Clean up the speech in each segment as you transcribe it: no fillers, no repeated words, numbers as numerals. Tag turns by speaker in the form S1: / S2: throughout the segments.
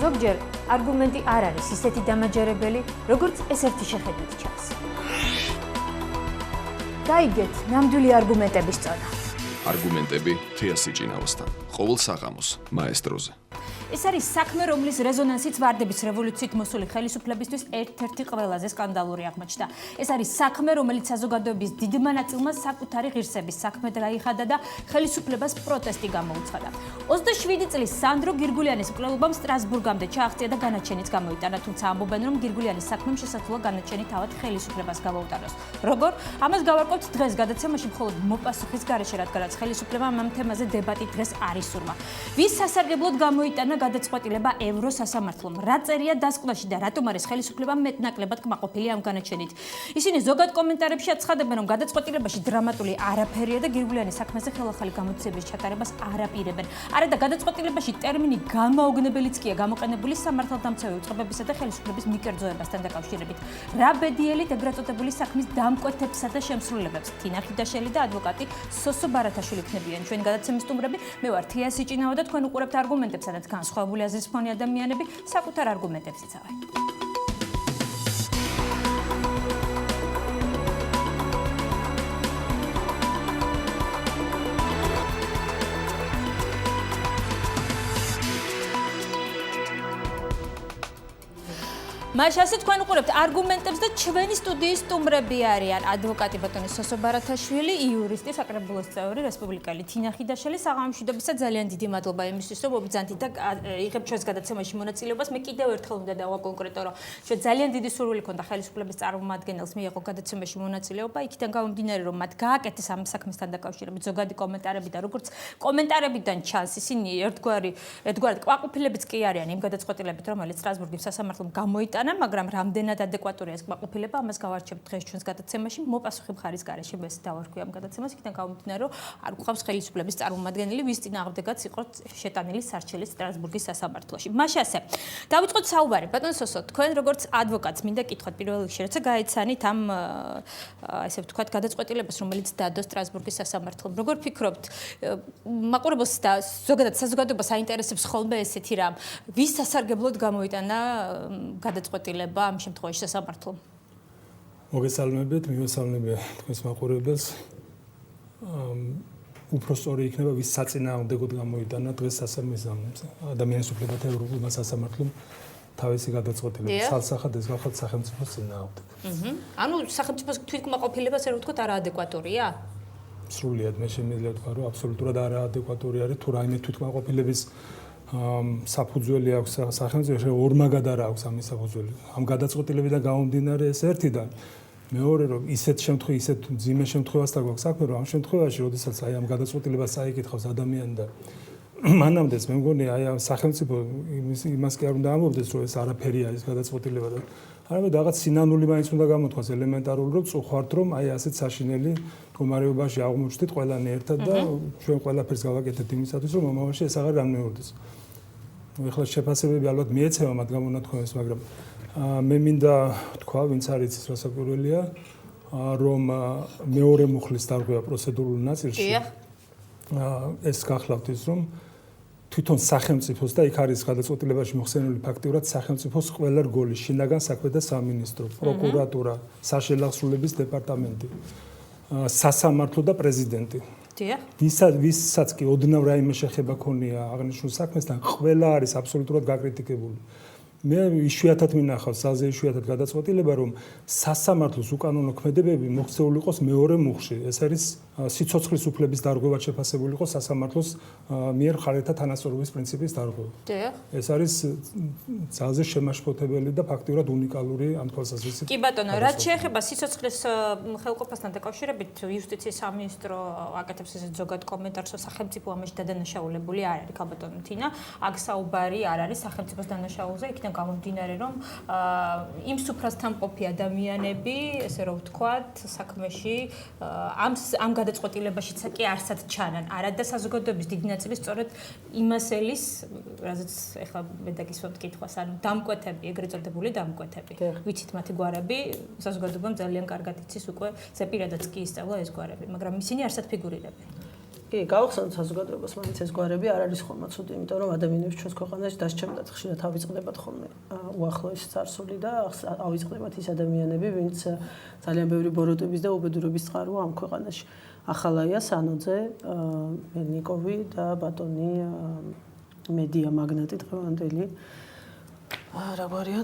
S1: ზოგჯერ არგუმენტი არ არის ისეთი დამაჯერებელი, როგორც ეს ერთი შეხედვით ჩანს. დაიგეთ ნამდვილი არგუმენტების წონა.
S2: არგუმენტები თეა სიჭინაოსთან. ყოველ საღამოს მაესტროზე.
S1: ეს არის საქმე, რომლის რეზონანსიც ვარდების რევოლუციით მოსული ხელისუფლებისთვის ერთ-ერთი ყველაზე სკანდალური აღმოჩნდა. ეს არის საქმე, რომელიც საზოგადოების დიდმა ნაწილმა საკუთარი ღირსების საქმედ გაიხადა და ხელისუფლებას პროტესტი გამოუცხადა. 27 წლის სანდრო გირგულიანის მკვლელობამ სტრასბურგამდე ჩააღწია და განაჩენიც გამოიტანა, თუმცა ამბობენ, რომ გირგულიანის საქმემ შესაძლოა განაჩენი თავად ხელისუფლებას გავაუტანოს. როგორ? ამას გავარკვევთ დღეს გადაცემაში მხოლოდ მოპასუხის გარეშე, რადგანაც ხელისუფლებამ ამ თემაზე დებატი დღეს არ ისურვა. ვის სასარგებლოდ გამოიტანა გადაწყვეტილება ევროს სასამართლომ? რა წერია დასკვნაში და რატომ არის ხელისუფლება მეტნაკლებად კმაყოფილი ამ განაჩენით? ისინი ზოგად კომენტარებში აცხადებენ, რომ გადაწყვეტილებაში დრამატული არაფერია და გირგულიანის საქმეზე ხელახალი გამოძიების ჩატარებას არ აპირებენ. არა და გადაწყვეტილებაში ტერმინი გამაოგნებელიც კია გამოყენებული სამართალდამცავი უწყებებისა და ხელისუფლების მიკერძოებასთან დაკავშირებით. რა ბედიელით ეგრეთ წოდებული საქმის დამკვეთებსა და შემსრულებელს თინა ხიდაშელი და ადვოკატი სოსო ბარათაშვილი იქნებიან. ჩვენ გადაცემის სტუმრები, მე ვარ თეა სიჭინაო და თქვენ უყურებთ არგუმენტებს, სადაც განსხვავებული აზრის მქონე ადამიანები საკუთარ არგუმენტებს იცავენ. მაშასე თქვენ უყურებთ არგუმენტებს და ჩვენი სტუდიის სტუმრები არიან ადვოკატი ბატონი სოსო ბარათაშვილი, იურისტი, საკრებულოს წევრი, რესპუბლიკელი თინა ხიდაშელი. საღამომშვიდობისა ძალიან დიდი მადლობა იმისთვის, რომ მობიძანთით და იღებთ ჩვენს გადაცემაში მონაწილეობას. მე კიდევ ერთხელ უნდა დავაკონკრეტო, რომ ჩვენ ძალიან დიდი სურვილი ქონდა ხელისუფლების წარმომადგენელს მიიღო გადაცემაში მონაწილეობა. იქიდან გამომდინარე, რომ მათ გააკეთეს ამ საქმესთან დაკავშირებით ზოგადი კომენტარები და როგორც კომენტარებიდან ჩანს, ისინი ერთგვარად კმაყოფილებიც კი არიან იმ გადაწყვეტილებით, რომელიც სტრასბურგის სასამართლომ გამოიტანა. მაგრამ რამდენად ადეკვატურია ეს კმაყოფილება, ამას გავარჩევთ დღეს ჩვენს გადაცემაში. მოპასუხი მხარის გარეშე ეს დავარქვი ამ გადაცემას, იქიდან გამომდინარე, რომ არ გვყავს ხელისუფლების წარმომადგენელი, ვის წინააღმდეგაც იყო შეტანილი სარჩელი სტრასბურგის სასამართლოში. მაშასე, დავიწყოთ საუბარი. ბატონ სოსო, თქვენ როგორც ადვოკატს მინდა კითხოთ პირველ რიგში, როცა გაეცანით ამ ესე ვთქვათ გადაწყვეტილებას, რომელიც დადო სტრასბურგის სასამართლომ. როგორ ფიქრობთ, მაყურებელს და ზოგადად საზოგადოებას აინტერესებს ხოლმე ესეთი რამ, ვის სასარგებლოდ გამოიტანა გადაწყვეტილება ამ შემთხვევაში სასამართლომ?
S3: მოგესალმებით, მივესალმები თქვენს მაყურებელს. უფრო სწორი იქნება ვის საწინააღმდეგოდ გამოიტანა დღეს ადამიანის უფლებათა ევროპულ სასამართლომ თავისი გადაწყვეტილება. სალსახად ეს გახდა სახელმწიფოს წინააღმდეგ.
S1: ანუ სახელმწიფოს თვითკმაყოფილება ასე რომ ვთქვათ არაადეკვატურია?
S3: სრულიად მე შემიძლია ვთქვა, რომ აბსოლუტურად არაადეკვატური არის თუ რაიმე თვითკმაყოფილების საფუძველი აქვს სახელმწიფოში, ორმაგად არ აქვს ამის საფუძველი. ამ გადაწყვეტილებიდან გამომდინარე ეს ერთიდან. მეორე რომ ისეთ მძიმე შემთხვევასთან გვაქვს საქმე, რომ ამ შემთხვევაში, როდესაც აი ამ გადაწყვეტილებას წაიკითხავს ადამიანი და მანამდეც მე მგონი აი ამ სახელმწიფო იმას კი არ უნდა ამბობდეს, რომ ეს არაფერია ეს გადაწყვეტილება და არამედ რაღაც სინანული მაინც უნდა გამოთქვას ელემენტარული, რომ წუხართ, რომ აი ასეთ საშინელი მდგომარეობაში აღმოჩნდით ყველანი ერთად და ჩვენ ყველაფერს გავაკეთებთ იმისათვის, რომ მომავალში ეს აღარ განმეორდეს. ეხლა შეფასებები ალბათ მიეცემა მათ გამონათქვამებს, მაგრამ მე მინდა თქვა, ვინც არ იცის რა საკვირველია, რომ მეორე მუხლის დარღვევა პროცედურულ ნაწილში ეს გახლავთ ის, რომ თვითონ სახელმწიფოს და იქ არის გადაწყვეტილებაში მოხსენებული ფაქტიურად სახელმწიფოს ყველა რგოლი, შინაგან საქმეთა სამინისტრო, პროკურატურა, საშელახსრულების დეპარტამენტი, სასამართლო და პრეზიდენტი. ვისაც კი ოდნავ რაიმე შეხება ქონია აღნიშნულ საქმესთან, ყველა არის აბსოლუტურად გაკრიტიკებული. მე იშვიათად მინახავს ძალზე იშვიათად გადაწყვეტილება, რომ სასამართლოს უკანონო ქმედებები მოქცეული იყოს მეორე მუხლში. ეს არის სიცოცხლის უფლების დარღვევად შეფასებული იყოს სასამართლოს მიერ მხარეთა თანასწორობის პრინციპის დარღვევა. ეს არის ძალზე შემაშფოთებელი და ფაქტიურად უნიკალური ამ თვალსაზრისით.
S1: კი ბატონო, რაც შეეხება სიცოცხლის ხელყოფასთან დაკავშირებით, იუსტიციის სამინისტრო აკეთებს ესეთ ზოგად კომენტარს, რომ სახელმწიფო ამაში დადანაშაულებული არ არის, ბატონო თინა, აქ საუბარი არ არის სახელმწიფოს დანაშაულზე, იქიდან გამომდინარე, რომ იმ სუფრასთან მყოფი ადამიანები, ესე რომ ვთქვათ, საქმეში ამ გადაწყვეტილებაშიც კი არსად ჩანან. არა და საზოგადოების დიდი ნაწილი სწორედ იმას ელის, რაზეც ეხლა მე დაგისვამთ კითხვას, ანუ დამკვეთები, ეგრეთ წოდებული დამკვეთები. ვიცით მათი გვარები, საზოგადოებამ ძალიან კარგად იცის უკვე, ზეპირადაც კი ისწავლა ეს გვარები, მაგრამ ისინი არსად ფიგურირებენ.
S4: კი, გავახსენოთ საზოგადოებას, მაინც ეს გვარები არ არის ხომ მაცუდი, იმიტომ რომ ადამიანებს ჩვენს ქვეყანაში დასჭემდათ ხშირად ავიწყდებათ ხოლმე უახლოესი წარსული და ავიწყდებათ ის ადამიანები, ვინც ძალიან ბევრი ბოროტების და უბედურების წყაროა ამ ქვეყანაში. ახალაია სანოძე, მელნიკოვი და ბატონი მედია მაგნატი დღევანდელი. Ragoria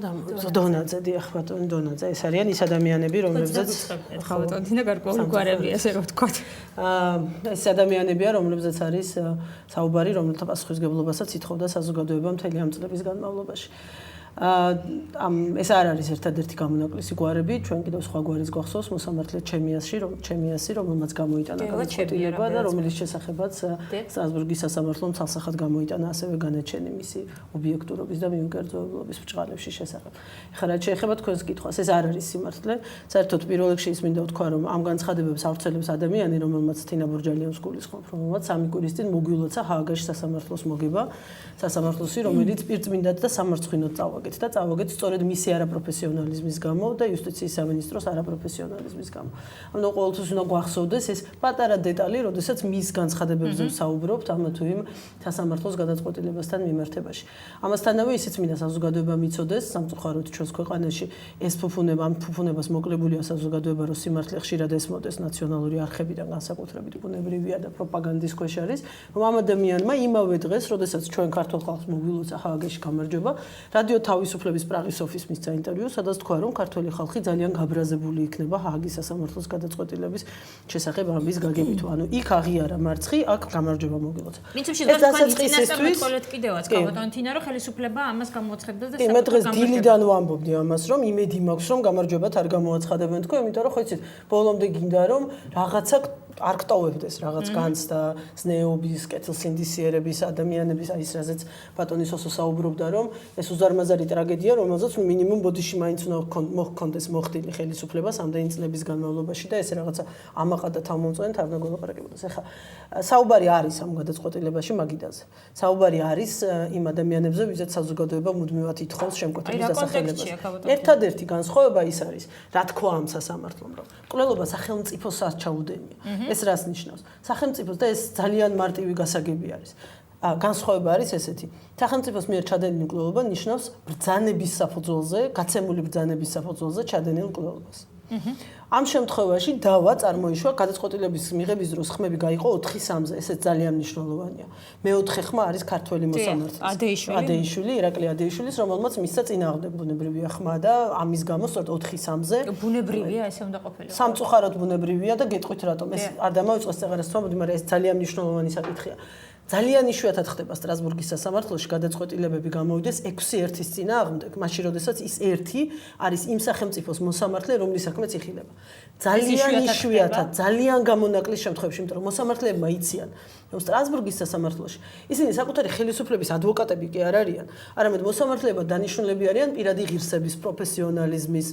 S4: დონაძე, დიახ, ბატონი დონაძე. ეს არიან ის ადამიანები, რომლებზეც
S1: ბატონი და გარკვეული გვარები, ასე რომ ვთქვათ.
S4: ეს ადამიანებია, რომლებზეც არის საუბარი, რომელთა პასუხისგებლობასაც ითხოვდა საზოგადოება მთელი ამ წლების განმავლობაში. ეს არ არის ერთადერთი გამონაკლისი გვარები, ჩვენ კიდევ სხვა გვარის გვახსოვს მოსამართლე ჩემიასი, რომელმაც გამოიტანა გადაწყვეტილება და რომელიც შესახებაც სტრასბურგის სასამართლომ ცალსახად გამოიტანა ასევე განაჩენი მისი ობიექტურობის და მიუკერძოებლობის ბრჭყალებში შესახებ. ეხლა რაც შეეხება თქვენს კითხვას, ეს არ არის სიმართლე. საერთოდ პირველ რიგში ის მინდა ვთქვა, რომ ამ განცხადებებს ავრცელებს ადამიანი, რომელმაც თინა ბურჯალიას გულისხმობ, რომელმაც სამი კვირის წინ მოგვილოცა ჰააგაში სასამართლოს მოგება, სასამართლოსი, რომელიც პირწმინდად და სამარცხვინოდ და წავაგეთ სწორედ მისი არაპროფესიონალიზმის გამო და იუსტიციის სამინისტროს არაპროფესიონალიზმის გამო. ანუ ყოველთვის უნდა გვახსოვდეს ეს პატარა დეტალი, როდესაც მის განცხადებებზე ვსაუბრობთ ამა თუ იმ სასამართლოს გადაწყვეტილებასთან მიმართებაში. ამასთანავე ისიც მინდა საზოგადოება მიცოდეს, სამწუხაროდ ჩვენს ქვეყანაში ეს ამ ფუფუნებას მოკლებულია საზოგადოება, რომ სიმართლე ხშირად ესმოდეს ნაციონალური არხებიდან განსაკუთრებით ბუნებრივია და პროპაგანდის ქვეშ არის, რომ ამ ადამიანმა იმავე დღეს, როდესაც ჩვენ ქართულ ხალხს მოგვილოცა ჰააგაში გამარჯვება, რადიო თავისუფლების პრაღის ოფისს მისცა ინტერვიუ, სადაც თქვა, რომ ქართველი ხალხი ძალიან გაბრაზებული იქნება ჰააგის სასამართლოს გადაწყვეტილების შესახებ ამის გაგებით. ანუ იქ აღიარა მარცხი, აქ გამარჯვება მოგვილოცა.
S1: პრინციპში დასაწყისისთვის კიდევაც ბატონი თინა რომ ხელისუფლება ამას გამოაცხადებს და
S4: მე დღეს დილიდან ვამბობდი ამას, რომ იმედი მაქვს, რომ გამარჯვებათ არ გამოაცხადებენ თქვენ, იმიტომ რომ ხო იცით, ბოლომდე გინდა რომ რაღაცა არ გტოვებდეს რაღაც განცდა, ზნეობის, კეთილსინდისიერების ადამიანების, აი ეს რაზეც ბატონი სოსო საუბრობდა, რომ ეს უზარმაზარი ტრაგედია, რომელზეც მინიმუმ ბოდიში მაინც უნდა მოხდეს მოხდილი ხელისუფლება სამდენი წლების განმავლობაში და ეს რაღაცა ამაყად და თავმომწონეთ არ უნდა გველაპარაკებოდეს. ეხლა საუბარი არის ამ გადაწყვეტილებაში მაგიდაზე. საუბარი არის იმ ადამიანებზე, ვიზეთ საზოგადოება მუდმივად ითხოვს შემკვეთების დასახელებას. ერთადერთი განსხვავება ის არის, რა თქვა ამ სასამართლომ, რომ მკვლელობა სახელმწიფოსაც ჩაუდენია. ეს რას ნიშნავს? სახელმწიფოს და ეს ძალიან მარტივი გასაგები არის. განსხვავება არის ესეთი. სახელმწიფოს მიერ ჩადენილი მკვლელობა ნიშნავს ბრძანების საფუძველზე, გაცემული ბრძანების საფუძველზე ჩადენილ მკვლელობას. ამ შემთხვევაში დავა წარმოიშვა გადაწყვეტილების მიღების დროს ხმები გაიყო 4-3-ზე, ესეც ძალიან მნიშვნელოვანია. მეოთხე ხმა არის ქართველი მოსამართლის ადეიშვილი, ირაკლი ადეიშვილის, რომელმაც მისცა წინააღმდეგ ბუნებრივია ხმა და ამის გამო სწორედ 4-3-ზე
S1: ბუნებრივია ესე უნდა ყოფილიყო.
S4: სამწუხაროდ ბუნებრივია და გეტყვით რატომ ეს არ დამავიწყოს წეღარას თვალები, მაგრამ ეს ძალიან მნიშვნელოვანი საკითხია. ძალიან იშვიათად ხდება სტრასბურგის სასამართლოში გადაწყვეტილებები გამოვიდეს 6-1-ის წინააღმდეგ, მაშინ როდესაც ის 1 არის იმ სახელმწიფოს მოსამართლე, რომლის საქმეც იხილება. ძალიან იშვიათად, ძალიან გამონაკლის შემთხვევებში, იმიტომ რომ მოსამართლეებმა იციან, რომ სტრასბურგის სასამართლოში ისინი საკუთარი ხელისუფლების ადვოკატები კი არ არიან, არამედ მოსამართლეება დანიშნულები არიან პირადი ღირსების, პროფესიონალიზმის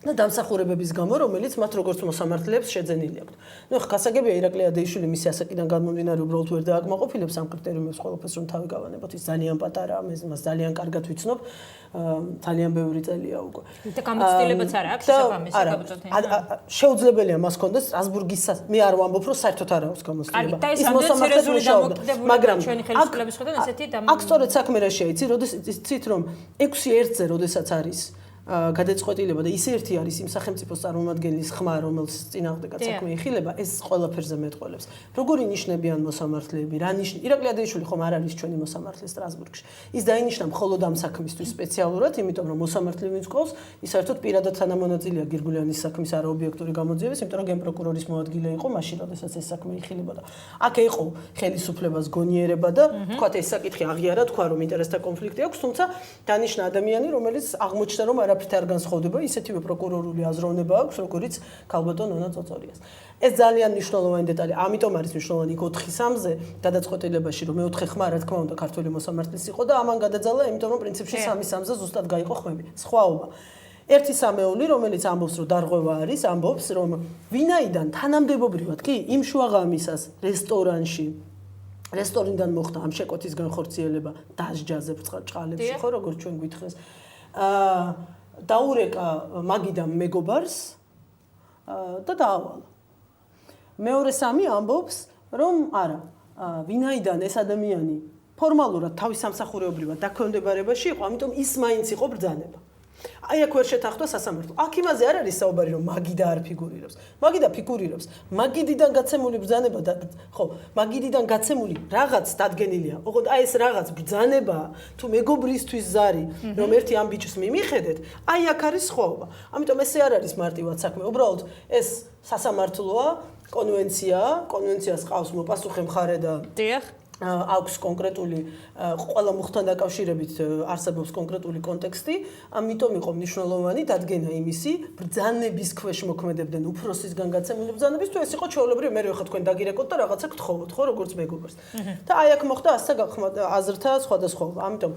S4: და დამსახურებების გამო, რომელიც მათ როგორც მოსამართლეებს შეძენილი აქვთ. ნუ ხა გასაგებია ირაკლი ადეიშვილი მისი ასაკიდან განმომდინარე უბრალოდ ვერ დააკმაყოფილებს ამ კრიტერიუმებს ყველაფერს რომ თავი გავანებოთ. ის ძალიან პატარაა, მას ძალიან კარგად ვიცნობ, ძალიან ბევრი წელია უკვე.
S1: და გამოცდილებაც არ აქვს შესაბამისი გაბრძოლება.
S4: შეუძლებელია მას კონდეს სტრასბურგის მე არ ვამბობ რომ საერთოდ არ აქვს გამოცდილება.
S1: ის მოსამართლეებს მუშაობდა, მაგრამ ჩვენი ხელისუფლების ხედავ ესეთი
S4: აქ სწორედ საქმე რა შეიცი, როდესაც იცით რომ 6-1-ზე როდესაც არის გადაწყვეტილება და ის ერთი არის იმ სახელმწიფოს წარმომადგენლის ხმა, რომელს წინააღმდეგაც საქმე იხილება, ეს ყველაფერზე მეტყველებს. როგორი ნიშნებიან მოსამართლეები, რა ნიშნ ირაკლი ადეიშვილი ხომ არ არის ჩვენი მოსამართლე სტრასბურგში. ის დაინიშნა მხოლოდ ამ საქმისთვის სპეციალურად, იმიტომ რომ მოსამართლე ვინც ყავს, ის საერთოდ პირადად თანამონაწილეა გირგულიანის საქმის არაობიექტური გამოძიების, იმიტომ რომ გენპროკურორის მოადგილე იყო მაშინ, როდესაც ეს საქმე იხილებოდა. აქ იყო ხელისუფლებას გონიერება და თქვათ ეს საკითხი აღიარა, თქვა რომ ინტერესთა კონფლიქტი აქვს, თუმცა დანიშნა ადამიანი, რომელიც აღმოჩნდა რომ არაფრით არ განსხვავდება, ისეთივე პროკურორული აზროვნება აქვს, როგორც ქალბატონ ონა წოწორიას. ეს ძალიან მნიშვნელოვანი დეტალი, ამიტომ არის მნიშვნელოვანი 4-3-ზე გადაწყვეტილებაში, რომ მეოთხე ხმა, რა თქმა უნდა, ქართველი მოსამართლის იყო და ამან გადაძალა, იმიტომ რომ პრინციპში 3-3-ზე ზუსტად გაიყო ხმები. სხვაობა. ერთი სამეული, რომელიც ამბობს, რომ დარღვევა არის, ამბობს, რომ ვინაიდან თანამდებობრივად კი იმ შუაღამისას რესტორანში რესტორნიდან მოხდა ამ შეკვეთის განხორციელება დასჯაზე ბრწყალებში, ხო, როგორც ჩვენ გვითხრეს. დაურეკა მაგიდამ მეგობარს და დაავალა. მეორე სამი ამბობს, რომ არა, ვინაიდან ეს ადამიანი ფორმალურად თავის სამსახურეობრივად დაქვემდებარებაში იყო, ამიტომ ის მაინც იყო ბრძანება. აი აქ ვერ შეთანხმდა სასამართლო. აქ იმაზე არ არის საუბარი, რომ მაგიდა არ ფიგურირებს. მაგიდა ფიგურირებს. მაგიდიდან გაცემული ბრძანება და ხო, მაგიდიდან გაცემული რაღაც დადგენილია. ოღონდ აი ეს რაღაც ბრძანება თუ მეგობრისთვის ზარი, რომ ერთი ამ ბიჭს მიმიხედეთ, აი აქ არის სხვაობა. ამიტომ ესე არ არის მარტივად საქმე. უბრალოდ ეს სასამართლოა, კონვენციას ყავს მოპასუხე მხარე და
S1: დიახ.
S4: აქვს კონკრეტული ყველა მუხთან დაკავშირებით არსებობს კონკრეტული კონტექსტი, ამიტომ იყო მნიშვნელოვანი დადგენა იმისი, ბრძანების ქვეშ მოქმედებდნენ უფროსისგან გაცემული ბრძანების, თუ ეს იყო ჩვეულებრივი, მე ხა თქვენ დაგირეკოთ და რაღაცა გთხოვოთ, ხო, როგორც მეგობრს. და აი აქ მოხდა ასა გახმად აზრთა სხვადასხვაობა. ამიტომ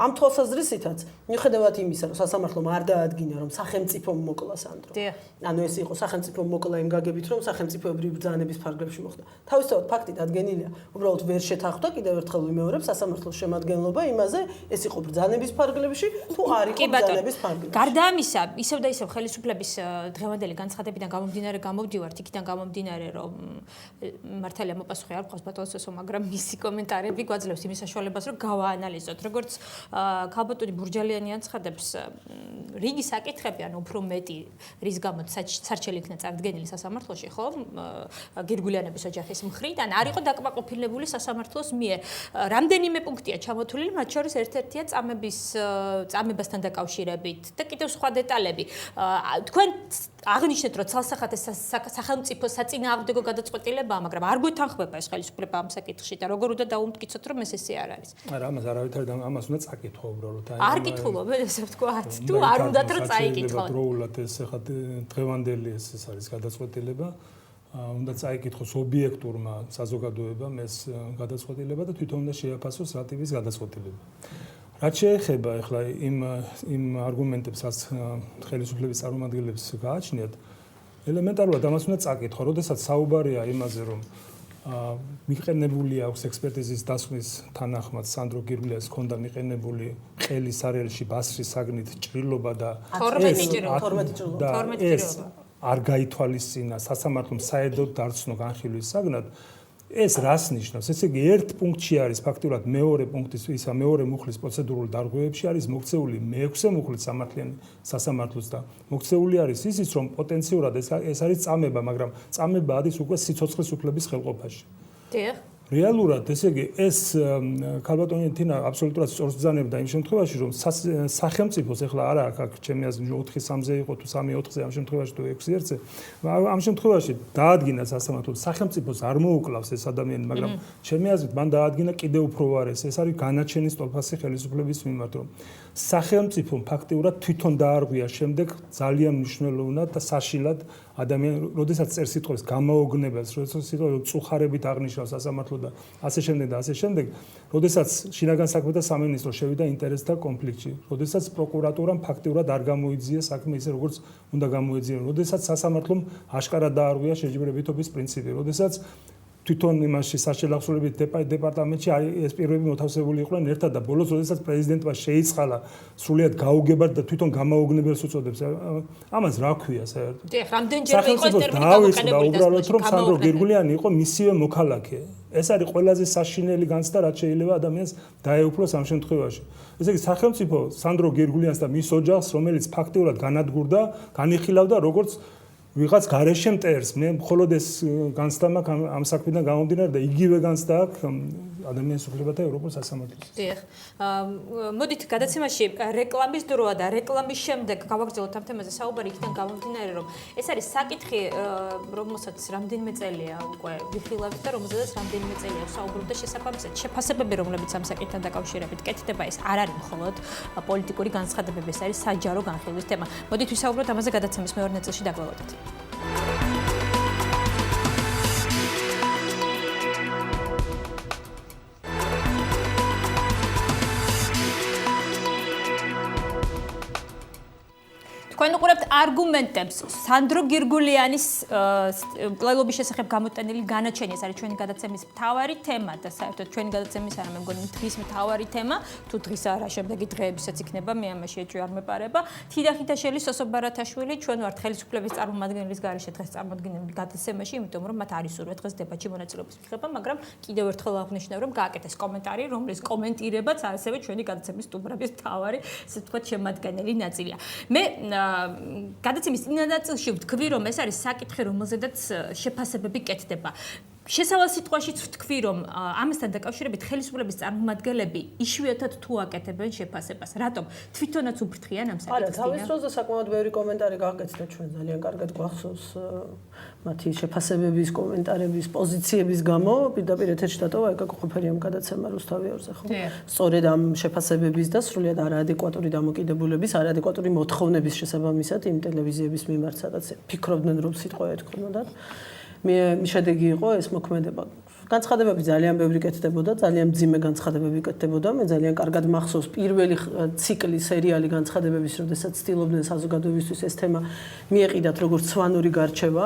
S4: ამ თვალსაზრისითაც მიუხედავად იმისა, რომ სასამართლომ არ დაადგინა, რომ სახელმწიფომ მოკლა სანდრო. ანუ ეს იყო სახელმწიფომ მოკლა იმ გაგებით, რომ სახელმწიფოებრივი ბრძანების ფარგლებში მოხდა. თავისთავად ფაქტი დადგენილია, უბრალოდ ვერ შეთანხმდა კიდევ ერთხელ ვიმეორებ სასამართლოს შემადგენლობა იმაზე, ეს იყო ბრძანების ფარგლებში თუ არ იყო ბრძანების ფარგლებში.
S1: გარდა ამისა, ისევ და ისევ ხელისუფლების დღევანდელი განცხადებიდან გამომდინარე გამოვდივართ, იქიდან გამომდინარე, რომ მართალია მოპასუხე არ გყავს ბატონსო, მაგრამ მისი კომენტარები გვაძლევს იმის საშუალებას, რომ გავაანალიზოთ. როგორც ქალბატონი ბურჯალიანი აცხადებს, რიგი საკითხები, ანუ უფრო მეტი, რის გამოც სარჩელი იქნა წარდგენილი სასამართლოში, ხო? გირგულიანების ოჯახის მხრიდან არ იყო დაკმაყოფილებული სასამართლოს მიერ. რამდენიმე პუნქტია ჩამოთვლილი, მათ შორის ერთ-ერთია წამებასთან დაკავშირებით და კიდევ სხვა დეტალები. თქვენ აღნიშნეთ, რომ ცალსახად ეს სახელმწიფო საწინააღმდეგო გადაწყვეტილებაა, მაგრამ არ გვეთანხმება ეს ხელისუფლება ამ საკითხში და როგორ უნდა დაუმტკიცოთ, რომ ეს ესე არ არის.
S3: არა, ამას არავითარი და ამას უნდა წაკითხო უბრალოდ.
S1: არ კითხულობ, ესე ვთქვათ, თუ არ უნდათ რომ წაიკითხოთ.
S3: დროულად ეს ახლა დღევანდელი ეს არის გადაწყვეტილება. უნდა წაიკითხოს ობიექტურმა საზოგადოებამ ეს გადაწყვეტილება და თვითონ უნდა შეაფასოს რა ტიპის გადაწყვეტილება. რაც შეეხება ახლა იმ არგუმენტებს, რაც ხელისუფლების წარმომადგენლებს გააჩნიათ, ელემენტარულად ამას უნდა წაკითხო, როდესაც საუბარია იმაზე, რომ მიყენებული აქვს ექსპერტიზის დასკვნის თანახმად სანდრო გირგულიას ჰქონდა მიყენებული ყელის სარელში ბასრის საგნით ჭრილობა და
S1: 12 ჭრილობა.
S3: არ გაითვალისწინა სასამართლომ საედოდ დარწმუნ განხილვის საგნად, ეს რას ნიშნავს? ესე იგი, ერთ პუნქტში არის ფაქტურად მეორე პუნქტის ისა მეორე მუხლის პროცედურულ დარღვევებში არის მოქცეული მეექვსე მუხლის სამართლიანი სასამართლოს და მოქცეული არის ისიც, რომ პოტენციურად ეს არის წამება, მაგრამ წამება არის უკვე სიცოცხლის უფლების ხელყოფაში.
S1: დიახ.
S3: რეალურად, ესე იგი, ეს ქალბატონი თინა აბსოლუტურად სწორს ბრძანებდა იმ შემთხვევაში, რომ სახელმწიფოს ახლა არა აქ ჩემი აზრით 4-3-ზე იყო თუ 3-4-ზე ამ შემთხვევაში თუ 6-1-ზე, ამ შემთხვევაში დაადგინა სასამართლომ სახელმწიფოს არ მოუკლავს ეს ადამიანი, მაგრამ ჩემი აზრით მან დაადგინა კიდევ უფრო ვარეს, ეს არის განაჩენის ტოლფასი ხელისუფლების მიმართ, რომ სახელმწიფომ ფაქტიურად თვითონ დაარღვია შემდეგ ძალიან მნიშვნელოვნად და საშილად ადამიანი, როდესაც წერს სიტყვებს გამოოგნებას, როდესაც სიტყვებს წუხარებით აღნიშნავს სასამართლო და ასე შემდეგ და ასე შემდეგ, როდესაც შინაგან საქმეთა სამინისტრო შევიდა ინტერესთა კონფლიქტში, როდესაც პროკურატურამ ფაქტიურად არ გამოიძიეს საქმე ისე როგორც უნდა გამოეძინა, როდესაც სასამართლომ აშკარად დაარღვია შეჯიბრებითობის პრინციპი, როდესაც თვითონ იმაში საშელახსოვრებით დეპარტამენტში ეს პირები მოთავსებული იყვნენ ერთად და ბოლოს როდესაც პრეზიდენტმა შეიწყალა სრულიად გაუგებად და თვითონ გამოუგნებელს უწოდებს. ამას რა ქვია საერთოდ?
S1: დიახ, რამდენჯერმე იყო ეს ტერმინი
S3: გამოყენებული და უბრალოდ რომ სანდრო გირგულიანი იყო მისივე მოქალაქე. ეს არის ყველაზე საშინელი განცდა, რაც შეიძლება ადამიანს დაეუფლოს ამ შემთხვევაში. ესე იგი, სახელმწიფო სანდრო გირგულიანს და მის ოჯახს, რომელიც ფაქტიურად განადგურდა, განიხილავდა როგორც ვიღაც გარეშე მტერს, მე მხოლოდ ეს განცდა მაქვს ამ საქმიდან გამომდინარე და იგივე განცდა აქვს ადამიანის უფლებათა ევროპულ სასამართლოს.
S1: დიახ. მოდით გადაცემაში რეკლამის დროა და რეკლამის შემდეგ გავაგრძელოთ ამ თემაზე საუბარი იქიდან გამომდინარე, რომ ეს არის საკითხი, რომელსაც რამდენიმე წელია უკვე ვიხილავთ და რომელზედაც რამდენიმე წელია საუბრობ და შესაბამისად შეფასებები, რომლებიც ამ საკითხთან დაკავშირებით კეთდება, ეს არ არის მხოლოდ პოლიტიკური განცხადებები, ეს არის საჯარო განხილვის თემა. მოდით ვისაუბროთ ამაზე გადაცემის მეორე ნაწილში დაგვალოდეთ. თქვენ უყურებთ არგუმენტებს სანდრო გირგულიანის მკვლელობის შესახებ გამოტანილი განაჩენი. ეს არის ჩვენი გადაცემის მთავარი თემა და საერთოდ ჩვენი გადაცემის არა მე მგონი დღის მთავარი თემა. თუ დღის არა, შემდეგი დღეებისაც იქნება, მე ამაში ეჭვი არ მეპარება. თიდა ხითაშელი, სოსო ბარათაშვილი, ჩვენ ვართ ხელისუფლების წარმომადგენლის გარეშე დღეს წარმოადგენელი გადაცემაში, იმიტომ რომ მათ არის სურვილი დღეს დებატში მონაწილეობის მიღება, მაგრამ კიდევ ერთხელ აღნიშნავ, რომ გააკეთეს კომენტარი, რომლის კომენტირებაც ასევე ჩვენი გადაცემის სტუმრების მთავარი, ესე ვთქვათ, შემადგენელი ნაწილია. მე გადაცემის წინა ნაწილში ვთქვი, რომ ეს არის საკითხი, რომელზედაც შეფასებები კეთდება. შესავალ სიტყვაშიც ვთქვი, რომ ამასთან დაკავშირებით ხელისუფლების წარმომადგენლები იშვიათად თუ აკეთებენ შეფასებას. რატომ? თვითონაც უფრთხიან ამ საკითხს.
S4: არა, თავის დროზე საკმაოდ ბევრი კომენტარი გაგაკეთდა ჩვენ ძალიან კარგად გვახსოვს მათი შეფასებების, კომენტარების, პოზიციების გამო პირდაპირ ეთერში დატოვა ეკა ყופერი ამ გადაცემა რუსთავიორზე, ხო? სწორედ ამ შეფასებების და სრულიად არაადეკვატური დამოკიდებულების, არაადეკვატური მოთხოვნების შესაბამისად იმ ტელევიზიების მიმართ, სადაც ფიქრობდნენ, რომ სიტყვა ეთქვათ. მე შედეგი იყო ეს მოქმედება. განცხადებები ძალიან ბევრი კეთდებოდა, ძალიან მძიმე განცხადებები კეთდებოდა. მე ძალიან კარგად მახსოვს პირველი ციკლი სერიალი განცხადებების, როდესაც ცდილობდნენ საზოგადოებისთვის ეს თემა მიეყიდათ როგორც სვანური გარჩევა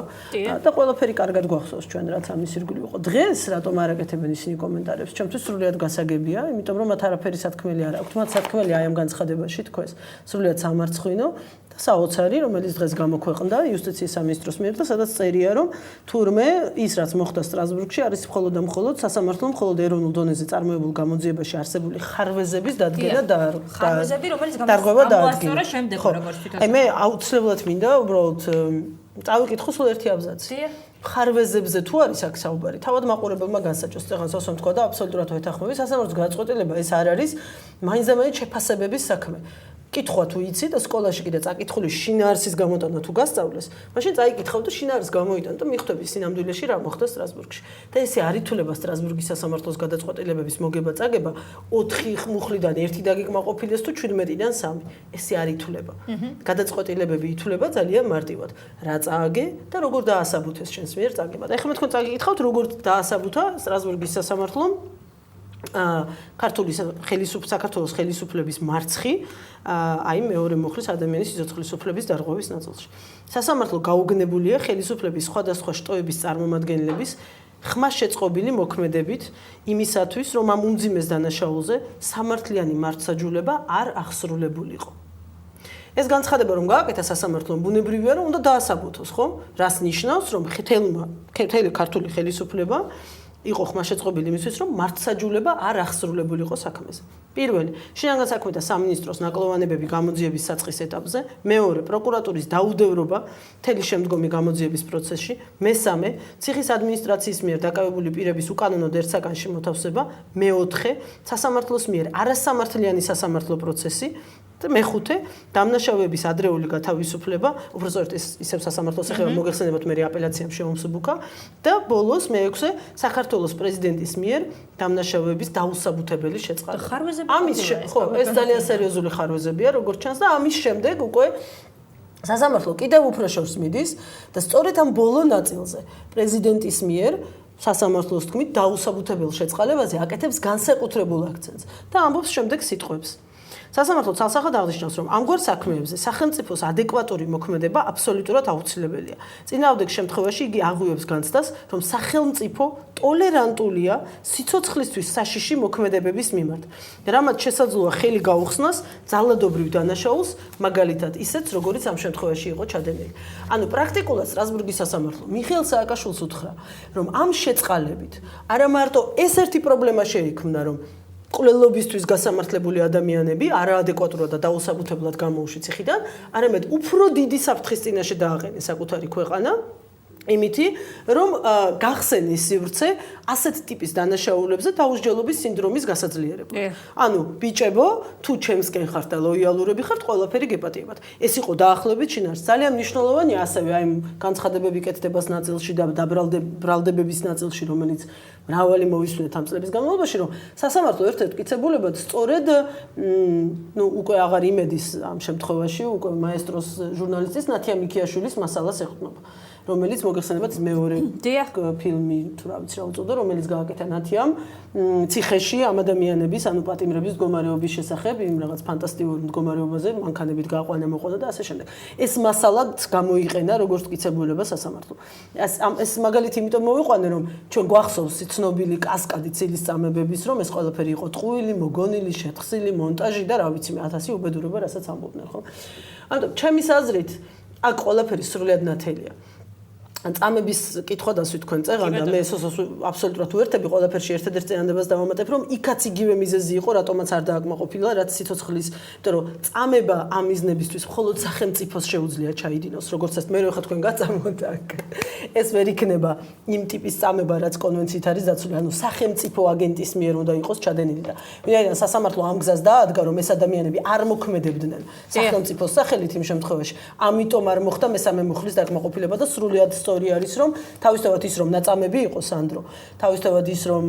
S4: და ყველაფერი კარგად გვახსოვს ჩვენ რაც ამის ირგვლივ იყო. დღეს რატომ არ აკეთებენ ისინი კომენტარებს? ჩემთვის სრულიად გასაგებია, იმიტომ რომ მათ არაფერი სათქმელი არ აქვს. მათ სათქმელი აი ამ განცხადებაში თქვეს, სრულიად სამარცხვინო საოცარი, რომელიც დღეს გამოქვეყნდა იუსტიციის სამინისტროს მიერ და სადაც წერია, რომ თურმე ის რაც მოხდა სტრასბურგში არის მხოლოდ და მხოლოდ სასამართლომ მხოლოდ ეროვნულ დონეზე წარმოებულ გამოძიებაში არსებული ხარვეზების დადგენა და
S1: ხარვეზები, რომელიც
S4: გამოასწორა
S1: შემდეგ როგორც თვითონ.
S4: აი მე აუცილებლად მინდა უბრალოდ წავიკითხო სულ ერთი აბზაცი. ხარვეზებზე თუ არის აქ საუბარი, თავად მაყურებელმა განსაჭოს წეღანს ასო თქვა და აბსოლუტურად ვეთანხმები, სასამართლოს გადაწყვეტილება ეს არ არის მაინც-მაინც შეფასებების საქმე. კითხვა თუ იცი და სკოლაში კიდე წაკითხული შინაარსის გამოტანა თუ გასწავლეს, მაშინ წაიკითხავ და შინაარსს გამოიტან და მიხვდები სინამდვილეში რა მოხდა სტრასბურგში. და ესე არ ითვლება სტრასბურგის სასამართლოს გადაწყვეტილებების მოგება-წაგება 4 მუხლიდან 1 დაგეკმაყოფილეს თუ 17-დან 3. ესე არ ითვლება. გადაწყვეტილებები ითვლება ძალიან მარტივად. რა წააგე და როგორ დაასაბუთეს შენს მიერ წაგება. და ეხლა მე თქვენ წაგიკითხავთ როგორ დაასაბუთა სტრასბურგის სასამართლომ საქართველოს ხელისუფლების მარცხი აი მეორე მუხლის ადამიანის სიცოცხლის უფლების დარღვევის ნაწილში. სასამართლო გაუგნებულია ხელისუფლების სხვადასხვა შტოების წარმომადგენლების ხმას შეწყობილი მოქმედებით იმისათვის, რომ ამ უმძიმეს დანაშაულზე სამართლიანი მართლმსაჯულება არ აღსრულებულიყო. ეს განცხადება რომ გააკეთა სასამართლომ ბუნებრივია რომ უნდა დაასაბუთოს, ხო? რას ნიშნავს, რომ მთელი ქართული ხელისუფლება იყო ხმაშეწყობილი იმისთვის, რომ მართლმსაჯულება არ აღსრულებულიყო საქმეზე. პირველი, შინაგან საქმეთა სამინისტროს ნაკლოვანებები გამოძიების საწყის ეტაპზე, მეორე, პროკურატურის დაუდევრობა მთელი შემდგომი გამოძიების პროცესში, მესამე, ციხის ადმინისტრაციის მიერ დაკავებული პირების უკანონო ერთსაგანში მოთავსება, მეოთხე, სასამართლოს მიერ არასამართლიანი სასამართლო პროცესი და მეხუთე, დამნაშავეების ადრეული გათავისუფლება, უბრალოდ ისევ სასამართლოს ეხება მოგეხსენებათ მე აპელაციამ შემოსუბუქა და ბოლოს მეექვსე, საქართველოს პრეზიდენტის მიერ დამნაშავეების დაუსაბუთებელი შეწყება. ამის ხო, ეს ძალიან სერიოზული ხარვეზებია, როგორც ჩანს და ამის შემდეგ უკვე სასამართლო კიდევ უფრო შორს მიდის და სწორედ ამ ბოლო ნაწილზე პრეზიდენტის მიერ სასამართლოს თქმით დაუსაბუთებელ შეწყალებაზე აკეთებს განსაკუთრებულ აქცენტს და ამბობს შემდეგ სიტყვებს. სასამართლო ცალსახად აღნიშნავს, რომ ამგვარ საქმეებზე სახელმწიფოს ადეკვატური მოქმედება აბსოლუტურად აუცილებელია. წინააღმდეგ შემთხვევაში იგი აღვივებს განცდას, რომ სახელმწიფო ტოლერანტულია სიცოცხლისთვის საშიში მოქმედებების მიმართ. რამაც შესაძლოა ხელი გაუხსნას ძალადობრივ დანაშაულს, მაგალითად ისეც, როგორც ამ შემთხვევაში იყო ჩადენილი. ანუ პრაქტიკულად სტრასბურგის სასამართლო მიხეილ სააკაშვილს უთხრა, რომ ამ შეწყალებით არა მარტო ეს ერთი პრობლემა შეიქმნა, რომ ყოლობისთვის გასამართლებული ადამიანები არაადეკვატურად და დაუსაბუთებლად გამოუშვი ციხიდან, არამედ უფრო დიდი საფრთხის წინაშე დააყენეს საკუთარი ქვეყანა, იმითი, რომ გახსენის სივრცე ასეთ ტიპის დანაშაულებზე დაუსჯელობის სინდრომის გასაძლიერებლად. ანუ ბიჭებო, თუ ჩემსკენ ხართ და ლოიალურები ხართ, ყველაფერი გეპატიებათ. ეს იყო დაახლოებით შინაარსი. ძალიან მნიშვნელოვანია ასევე აი განცხადებები კეთდებას ნაწილში და ბრალდებების ნაწილში, რომელიც მრავალი მოვისმენთ ამ წლების განმავლობაში, რომ სასამართლო ერთ-ერთ მტკიცებულებად სწორედ უკვე აღარ იმედის ამ შემთხვევაში უკვე მაესტროს ჟურნალისტის ნათია მიქიაშვილის მასალას ეყრდნობა. რომელიც მოგეხსენებათ ის მეორე ფილმი თუ რა ვიცი რა უწოდა, რომელიც გააკეთა ნათიამ ციხეში ამ ადამიანების, ანუ პატიმრების მდგომარეობის შესახებ, იმ რაღაც ფანტასტიკურ მდგომარეობაზე, მანქანებით გაყვანა მოყოდა და ასე შემდეგ. ეს მასალად გამოიყენა როგორც მტკიცებულება სასამართლო. ეს მაგალითი იმიტომ მოვიყვანე, რომ ჩვენ გვახსოვს ცნობილი კასკადი ცილისწამებების, რომ ეს ყველაფერი იყო ტყუილი, მოგონილი, შეთხსილი, მონტაჟი და რა ვიცი მე 1000 უბედურება, რასაც ამბობდნენ, ხო? ანუ ჩემის აზრით, აქ ყველაფერი სრულად ნათელია. წამების კითხვადასვი თქვენ წეღან და მე აბსოლუტურად უერთები ყველაფერში ერთადერთ წინანდებას დავამატებ რომ იქაც იგივე მიზეზი იყო რატომაც არ დააკმაყოფილა რაც სიცოცხლის იმიტომ რომ წამება ამ მიზნებისთვის მხოლოდ სახელმწიფოს შეუძლია ჩაიდინოს როგორც ეს მე ხა თქვენ გაწამოთ აქ ეს ვერ იქნება იმ ტიპის წამება რაც კონვენციით არის დაცული ანუ სახელმწიფო აგენტის მიერ უნდა იყოს ჩადენილი და ვინაიდან სასამართლო ამ გზას დაადგა რომ ეს ადამიანები არ მოქმედებდნენ სახელმწიფოს სახელით იმ შემთხვევაში ამიტომ არ მოხდა მესამე მუხლის დაკმაყოფილება და სრულად არის რომ თავისთავად ის რომ ნაწამები იყო სანდრო თავისთავად ის რომ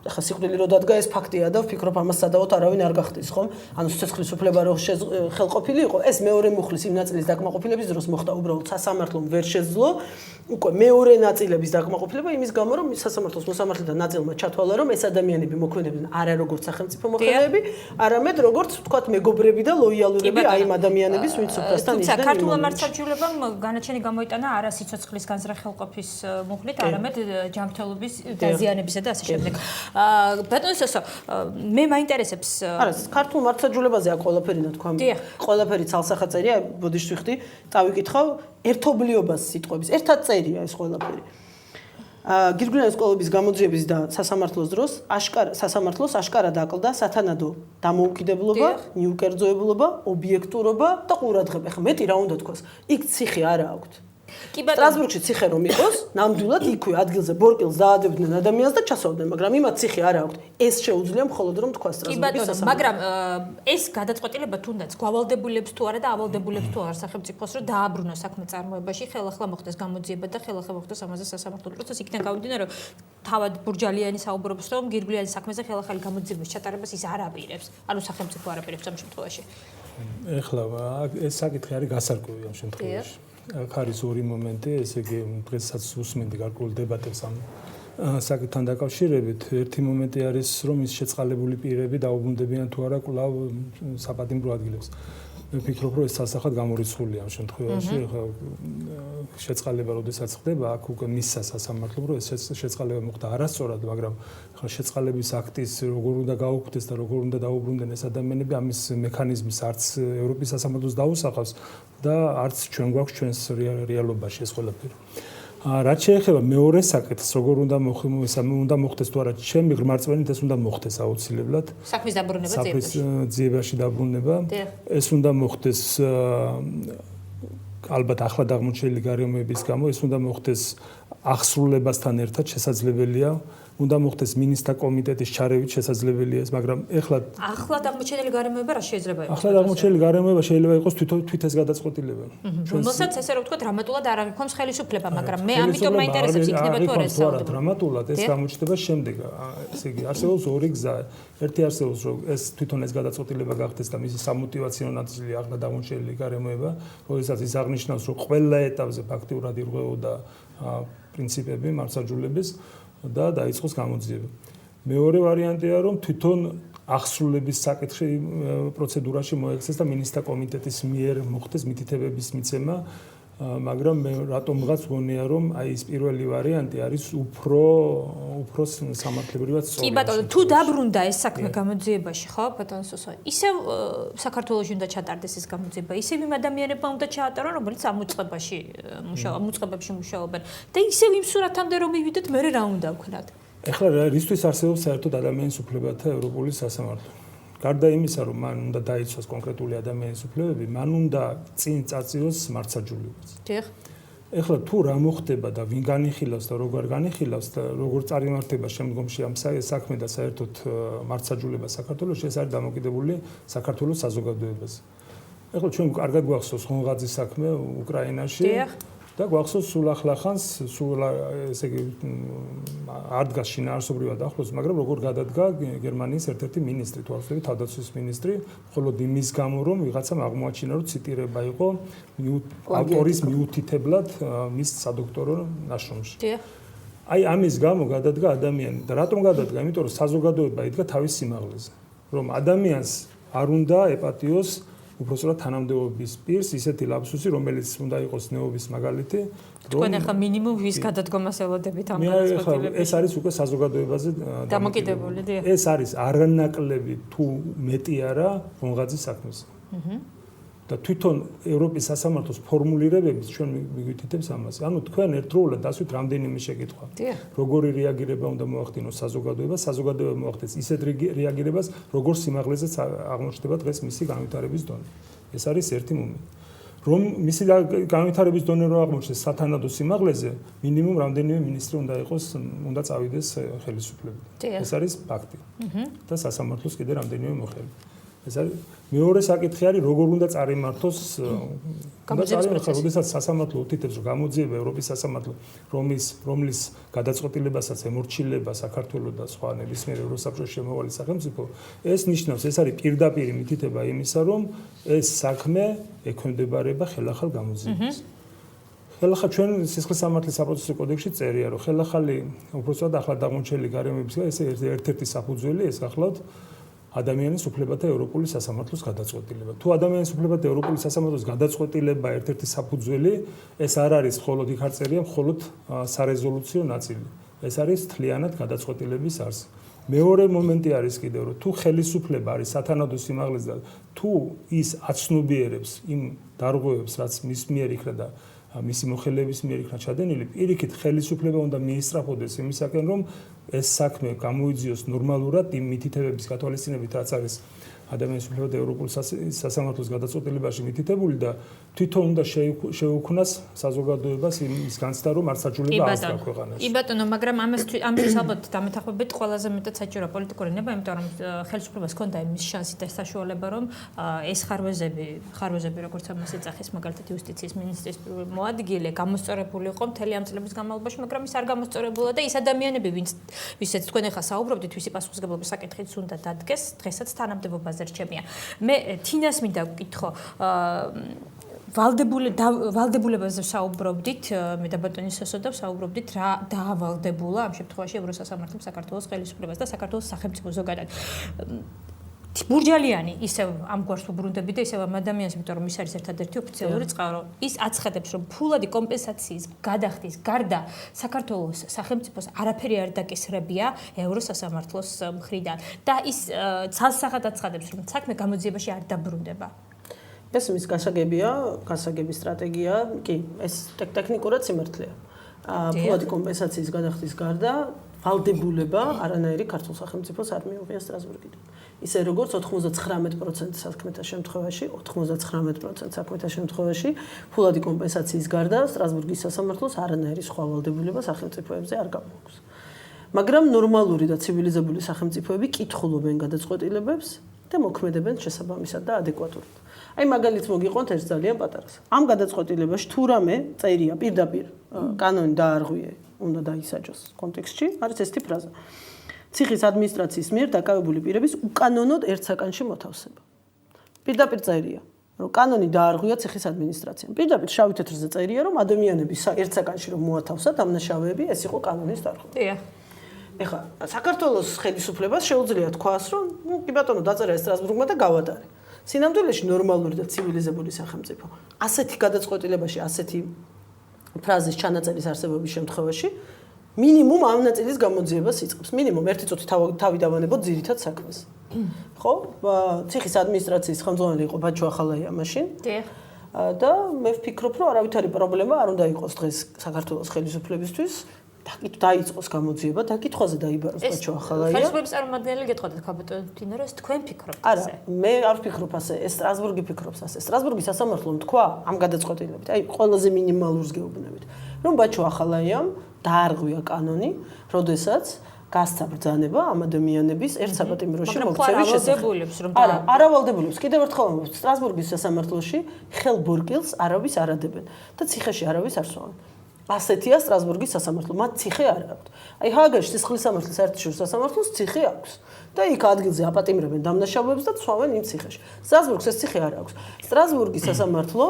S4: ახლა სიკვდილი რო დადგა ეს ფაქტია და ვფიქრობ ამას სადავოდ არავინ არ გახდის ხომ ანუ სიცოცხლის უფლება რო ხელყოფილი იყო ეს მეორე მუხლის იმ ნაწილის დაკმაყოფილების დროს მოხდა უბრალოდ სასამართლომ ვერ შეძლო უკვე მეორე ნაწილების დაკმაყოფილება იმის გამო რომ სასამართლოს მოსამართლეთა ნაწილმა ჩათვალა რომ ეს ადამიანები მოქმედებდნენ არა როგორც სახელმწიფო მოხელეები არამედ როგორც ვთქვათ მეგობრები და ლოიალურები აი ამ ადამიანების ვინც უფასთან იჯდნენ
S1: თუმცა ქართულ მართლმსაჯულებამ განაჩენი გამოიტანა არა სიცოცხლის განზრახელყოფის მუხლით არამედ ჯანმრთელობის დაზიანებისა და ასე შემდეგ ბატონო სოსო მე მაინტერესებს
S4: არა ქართულ მართლმსაჯულებაზე აქ ყველაფერი ნათქვა ყველაფერი ცალსახაწერია ბოდიში ვიხდი დავიკითხავ ერთობლიობას სიტყვების ერთად წერია ეს ყველაფერი გირგვლიანის სკოლების გამოძიების და სასამართლოს დროს სასამართლოს აშკარად აკლდა სათანადო დამოუკიდებლობა, მიუკერძოებულობა, ობიექტურობა და ყურადღება. ხა მეტი რა უნდა თქვას? იქ ციხე არა აქვთ. სტრასბურგში ციხე რომ იყოს, ნამდვილად იქვე ადგილზე ბორკილს დაადებდნენ ადამიანს და ჩასვავდნენ, მაგრამ იმათ ციხე არა აქვთ. ეს შეუძლია მხოლოდ რომ თქვა სტრასბურგის სასამართლო.
S1: მაგრამ ეს გადაწყვეტილება თუნდაც გავალდებულებს თუ არა და ავალდებულებს თუ არა სახელმწიფოს რომ დააბრუნოს საქმე წარმოებაში, ხელახლა მოხდეს გამოძიება და ხელახლა მოხდეს ამაზე სასამართლო პროცესი. იქიდან გამომდინარე რომ თავად ბურჯალიანი საუბრობს რომ გირგვლიანის საქმეზე ხელახალი გამოძიების ჩატარებას ის არ აპირებს. ანუ სახელმწიფო არ აპირებს ამ შემთხვევაში.
S3: ეხლა ეს საკითხი არის გასარკვევი ამ შემთხვევაში. აქ არის ორი მომენტი, ესე იგი დღესაც უსმენდი გარკვეულ დებატებს ამ საკითხთან დაკავშირებით. ერთი მომენტი არის, რომ ის შეწყალებული პირები დაუბრუნდებიან თუ არა კვლავ საპატიმრო ადგილებს. მე ვფიქრობ, რომ ეს სასახად გამორიცხულია ამ შემთხვევაში. შეწყალება როდესაც ხდება, აქ უკვე მისცა სასამართლო, რომ ეს შეწყალება მოხდა არასწორად, მაგრამ ხა შეწყალების აქტის როგორ უნდა გაუქმდეს და როგორ უნდა დაუბრუნდნენ ეს ადამიანები, ამის მექანიზმის არც ევროპის სასამართლოს დაუსახავს და არც ჩვენ გვაქვს ჩვენს რეალობაში ეს ყველაფერი. რაც შეეხება მეორე საკითხს, როგორ უნდა მოხდეს თუ არა, ჩემი ღრმარწმენით ეს უნდა მოხდეს აუცილებლად.
S1: საქმის დაბრუნება
S3: ძიებაში დაბრუნება. ეს უნდა მოხდეს ალბათ ახლად აღმოჩენილი გარემოების გამო, ეს უნდა მოხდეს აღსრულებასთან ერთად შესაძლებელია. უნდა მოხდეს მინისტრთა კომიტეტის ჩარევით შესაძლებელია ეს, მაგრამ ეხლა
S1: ახლად აღმოჩენილი გარემოება რა შეიძლება იყოს?
S3: ახლად აღმოჩენილი გარემოება შეიძლება იყოს თვით ეს გადაწყვეტილება.
S1: რომელსაც ესე რომ ვთქვა დრამატულად არ აღიქონს ხელისუფლება, მაგრამ მე ამიტომ მაინტერესებს იქნება თუ არა ეს საუბარი.
S3: დრამატულად ეს გამოჩნდება შემდეგ. ესე იგი არსებობს ორი გზა. ერთი არსებობს რომ ეს თვითონ ეს გადაწყვეტილება გახდეს და მისი სამოტივაციო ნაწილი ახლად აღმოჩენილი გარემოება, როდესაც ის აღნიშნავს რომ ყველა ეტაპზე ფაქტიურად ირღვეოდა პრინციპები მართლმსაჯულების და დაიწყოს გამოძიება. მეორე ვარიანტია რომ თვითონ აღსრულების საკითხი პროცედურაში მოექცეს და მინისტრთა კომიტეტის მიერ მოხდეს მითითებების მიცემა, მაგრამ მე რატომღაც გონია რომ აი ეს პირველი ვარიანტი არის უფრო სამართლებრივად სწორი.
S1: კი ბატონო, თუ დაბრუნდა ეს საქმე გამოძიებაში, ხო, ბატონო სოსო, ისევ საქართველოში უნდა ჩატარდეს ეს გამოძიება, ისევ იმ ადამიანებმა უნდა ჩაატარონ, რომელიც ამ უწყებებში მუშაობენ და ისევ იმ სურათამდე რომ მივიდეთ, მე რა უნდა ვქნათ?
S3: ეხლა რისთვის არსებობს საერთოდ ადამიანის უფლებათა ევროპული სასამართლო? გარდა იმისა, რომ მან უნდა დაიცვას კონკრეტული ადამიანის უფლებები, მან უნდა წინ წაწიოს მართლმსაჯულებაც.
S1: დიახ.
S3: ეხლა თუ რა მოხდება და ვინ განიხილავს და როგორ განიხილავს და როგორ წარიმართება შემდგომში ამ საქმე და საერთოდ მართლმსაჯულება საქართველოში, ეს არის დამოკიდებული საქართველოს საზოგადოებაზე. ეხლა ჩვენ კარგად გვახსოვს ხონღაძის საქმე უკრაინაში. და გვახსოვს სულ ახლახანს ესე იგი არ დგას შინაარსობრივად ახლოს, მაგრამ როგორ გადადგა გერმანიის ერთ-ერთი მინისტრი, თვალსაჩინო თავდაცვის მინისტრი, მხოლოდ იმის გამო, რომ ვიღაცამ აღმოაჩინა, რომ ციტირება იყო ავტორის მიუთითებლად მის სადოქტორო ნაშრომში. აი ამის გამო გადადგა ადამიანი და რატომ გადადგა? იმიტომ რომ საზოგადოება იდგა თავის სიმაღლეზე, რომ ადამიანს არ უნდა ეპატიოს უბრალოდ თანამდებობის პირს ისეთი ლაფსუსი, რომელიც უნდა იყოს ნეობის მაგალითი,
S1: თქვენ ახლა მინიმუმ ვის გადადგომას ელოდებით ამ გადაწყვეტილებას?
S3: ეს არის უკვე საზოგადოებაზე
S1: დამოკიდებული, დიახ.
S3: ეს არის არანაკლები თუ მეტი არა რომღაძის საქმის. და თვითონ ევროპის სასამართლოს ფორმულირებებით ჩვენ მიგვითითებს ამას. ანუ თქვენ ერთდროულად დასვით რამდენიმე შეკითხვა. როგორი რეაგირება უნდა მოახდინოს საზოგადოებას, საზოგადოება მოახდენს ისეთ რეაგირებას, როგორ სიმაღლეზეც აღმოჩნდება დღეს მისი განვითარების დონე. ეს არის ერთი მომენტი. რომ მისი განვითარების დონე რო აღმოჩნდეს სათანადო სიმაღლეზე, მინიმუმ რამდენიმე მინისტრი უნდა წავიდეს ხელისუფლებიდან. ეს არის ფაქტი. და სასამართლოს კიდე რამდენიმე მოხელი. ეს არის მეორე საკითხი არის როგორ უნდა წარიმართოს როდესაც სასამართლო უთითებს რომ გამოძიება ევროპის სასამართლო რომლის გადაწყვეტილებასაც ემორჩილება საქართველოს და სხვა ნებისმიერ ევროსაბჭოში შემოვალი სახელმწიფო ეს ნიშნავს ეს არის პირდაპირი მითითება იმისა რომ ეს საქმე ექვემდებარება ხელახალ გამოძიებას ხელახალ ჩვენ სისხლის სამართლის საპროცესო კოდექსში წერია რომ ხელახალი უბრალოდ ახლად აღმოჩენილი გარემოებისგან ეს ერთ-ერთი საფუძველი ეს ახლავთ ადამიანის უფლებათა ევროპული სასამართლოს გადაწყვეტილება. თუ ადამიანის უფლებათა ევროპული სასამართლოს გადაწყვეტილება ერთ-ერთი საფუძველი, ეს არ არის მხოლოდ იქ არ წერია, მხოლოდ სარეზოლუციო ნაწილი. ეს არის თლიანად გადაწყვეტილების არსი. მეორე მომენტი არის კიდევ რომ თუ ხელისუფლება არის სათანადო სიმაღლეზე და თუ ის აცნობიერებს იმ დარღვევებს, რაც მის მიერ იქნა და მისი მოხელეების მიერ იქნა ჩადენილი, პირიქით ხელისუფლება უნდა მიისწრაფოდეს იმისაკენ, რომ ეს საქმე გამოიძიოს ნორმალურად იმ მითითებების გათვალისწინებით, რაც არის ადამიანის უფლებათა ევროპული სასამართლოს გადაწყვეტილებაში მითითებული და თვითონ უნდა შეუქმნას საზოგადოებას იმის განცდა, რომ არ საჭიროება აღსდგა ქვეყანაში.
S1: კი ბატონო, მაგრამ ამისთვის ალბათ დამეთახმებით ყველაზე მეტად საჭიროა პოლიტიკური ნება, იმიტომ რომ ხელისუფლებას ჰქონდა იმის შანსი და საშუალება, რომ ეს ხარვეზები როგორც ამას ეძახის, მაგალითად იუსტიციის მინისტრის მოადგილე გამოსწორებული იყო მთელი ამ წლების განმავლობაში, მაგრამ ის არ გამოსწორებულა და ის ადამიანები, ვისაც თქვენ ახლა საუბრობდით, ვისი პასუხისმგებლობის საკითხიც უნდა დადგეს, დღესაც თანამდებობაზე რჩებიან. მე თინას მინდა ვკითხო, ვალდებულებაზე საუბრობდით, მე და ბატონი სოსოდა საუბრობდით რა დაავალდებულა ამ შემთხვევაში ევროსასამართლომ საქართველოს ხელისუფლებას და საქართველოს სახელმწიფო ზოგადად. ბურჯალიანი ისევ ამგვარს უბრუნდები და ისევ ამ ადამიანს, იმიტომ რომ ის არის ერთადერთი ოფიციალური წყარო, ის აცხადებს, რომ ფულადი კომპენსაციის გადახდის გარდა საქართველოს სახელმწიფოს არაფერი არ დაკისრებია ევროსასამართლოს მხრიდან და ის ცალსახად აცხადებს, რომ საქმე გამოძიებაში არ დაბრუნდება.
S4: ეს მის გასაგებია, გასაგების სტრატეგია, კი, ეს ტექნიკურად სიმართლეა. ფულადი კომპენსაციის გადახდის გარდა ვალდებულება არანაირი ქართულ სახელმწიფოს არ მიუღია სტრასბურგიდან. ისე როგორც 99% საქმეთა შემთხვევაში, 99% საქმეთა შემთხვევაში ფულადი კომპენსაციის გარდა სტრასბურგის სასამართლოს არანაირი სხვა ვალდებულება სახელმწიფოებზე არ გამოაქვს. მაგრამ ნორმალური და ცივილიზებული სახელმწიფოები კითხულობენ გადაწყვეტილებებს და მოქმედებენ შესაბამისად და ადეკვატურად. აი მაგალითს მოგიყვანთ ერთ ძალიან პატარას. ამ გადაწყვეტილებაში თუ რამე წერია პირდაპირ კანონი დაარღვიე უნდა დაისაჯოს კონტექსტში, არის ესეთი ფრაზა. ციხის ადმინისტრაციის მიერ დაკავებული პირების უკანონოდ ერთ საკანში მოთავსება. პირდაპირ წერია, რომ კანონი დაარღვია ციხის ადმინისტრაციამ. პირდაპირ შავი თეთრზე წერია, რომ ადამიანები ერთ საკანში რომ მოათავსათ დამნაშავეები, ეს იყო კანონის დარღვევა.
S1: დიახ.
S4: ეხლა საქართველოს ხელისუფლებას შეუძლია თქვას, რომ კი ბატონო დაწერა სტრასბურგმა და გავატარე. სინამდვილეში ნორმალური და ცივილიზებული სახელმწიფო. ასეთი გადაწყვეტილებაში, ასეთი ფრაზის ჩანაწერის არსებობის შემთხვევაში მინიმუმ ამ ნაწილის გამოძიებას იწყებს. მინიმუმ ერთი წუთი თავი დავანებოთ ძირითად საქმეს. ხო? ციხის ადმინისტრაციის ხელმძღვანელი იყო ბაჩო ახალაია მაშინ.
S1: დიახ.
S4: და მე ვფიქრობ, რომ არავითარი პრობლემა არ უნდა იყოს დღეს საქართველოს ხელისუფლებისთვის. დაიწყოს გამოძიება, დაკითხვაზე დაიბაროს ბაჩო ახალაია.
S1: ხელისუფლების წარმომადგენელი გეტყოდეთ ქაბატონო თინო, რომ თქვენ ფიქრობთ
S4: ასე? არა, მე არ ვფიქრობ ასე, ეს სტრასბურგი ფიქრობს ასე. სტრასბურგის სასამართლომ თქვა ამ გადაწყვეტილებით, აი ყველაზე მინიმალურს გეუბნებით, რომ ბაჩო ახალაიამ დაარღვია კანონი, როდესაც გასცა ბრძანება ამ ადამიანების ერთ საპატიმროში მოქცევის
S1: მოქცევის
S4: შესახებ. არა ვალდებულებს. კიდევ ერთხელ ვამბობ, სტრასბურგის სასამართლოში ხელბურკილს არავის არ ადებენ და ციხეში არავის არ სვამენ. ასეთია სტრასბურგის სასამართლო, მათ ციხე არ აქვს. აი ჰააგაში სისხლის სამართლის საერთაშორისო სასამართლოს ციხე აქვს. და იქ ადგილზე აპატიმრებენ დამნაშავეებს და ცვავენ იმ ციხეში. სტრასბურგს ეს ციხე არ აქვს. სტრასბურგის სასამართლო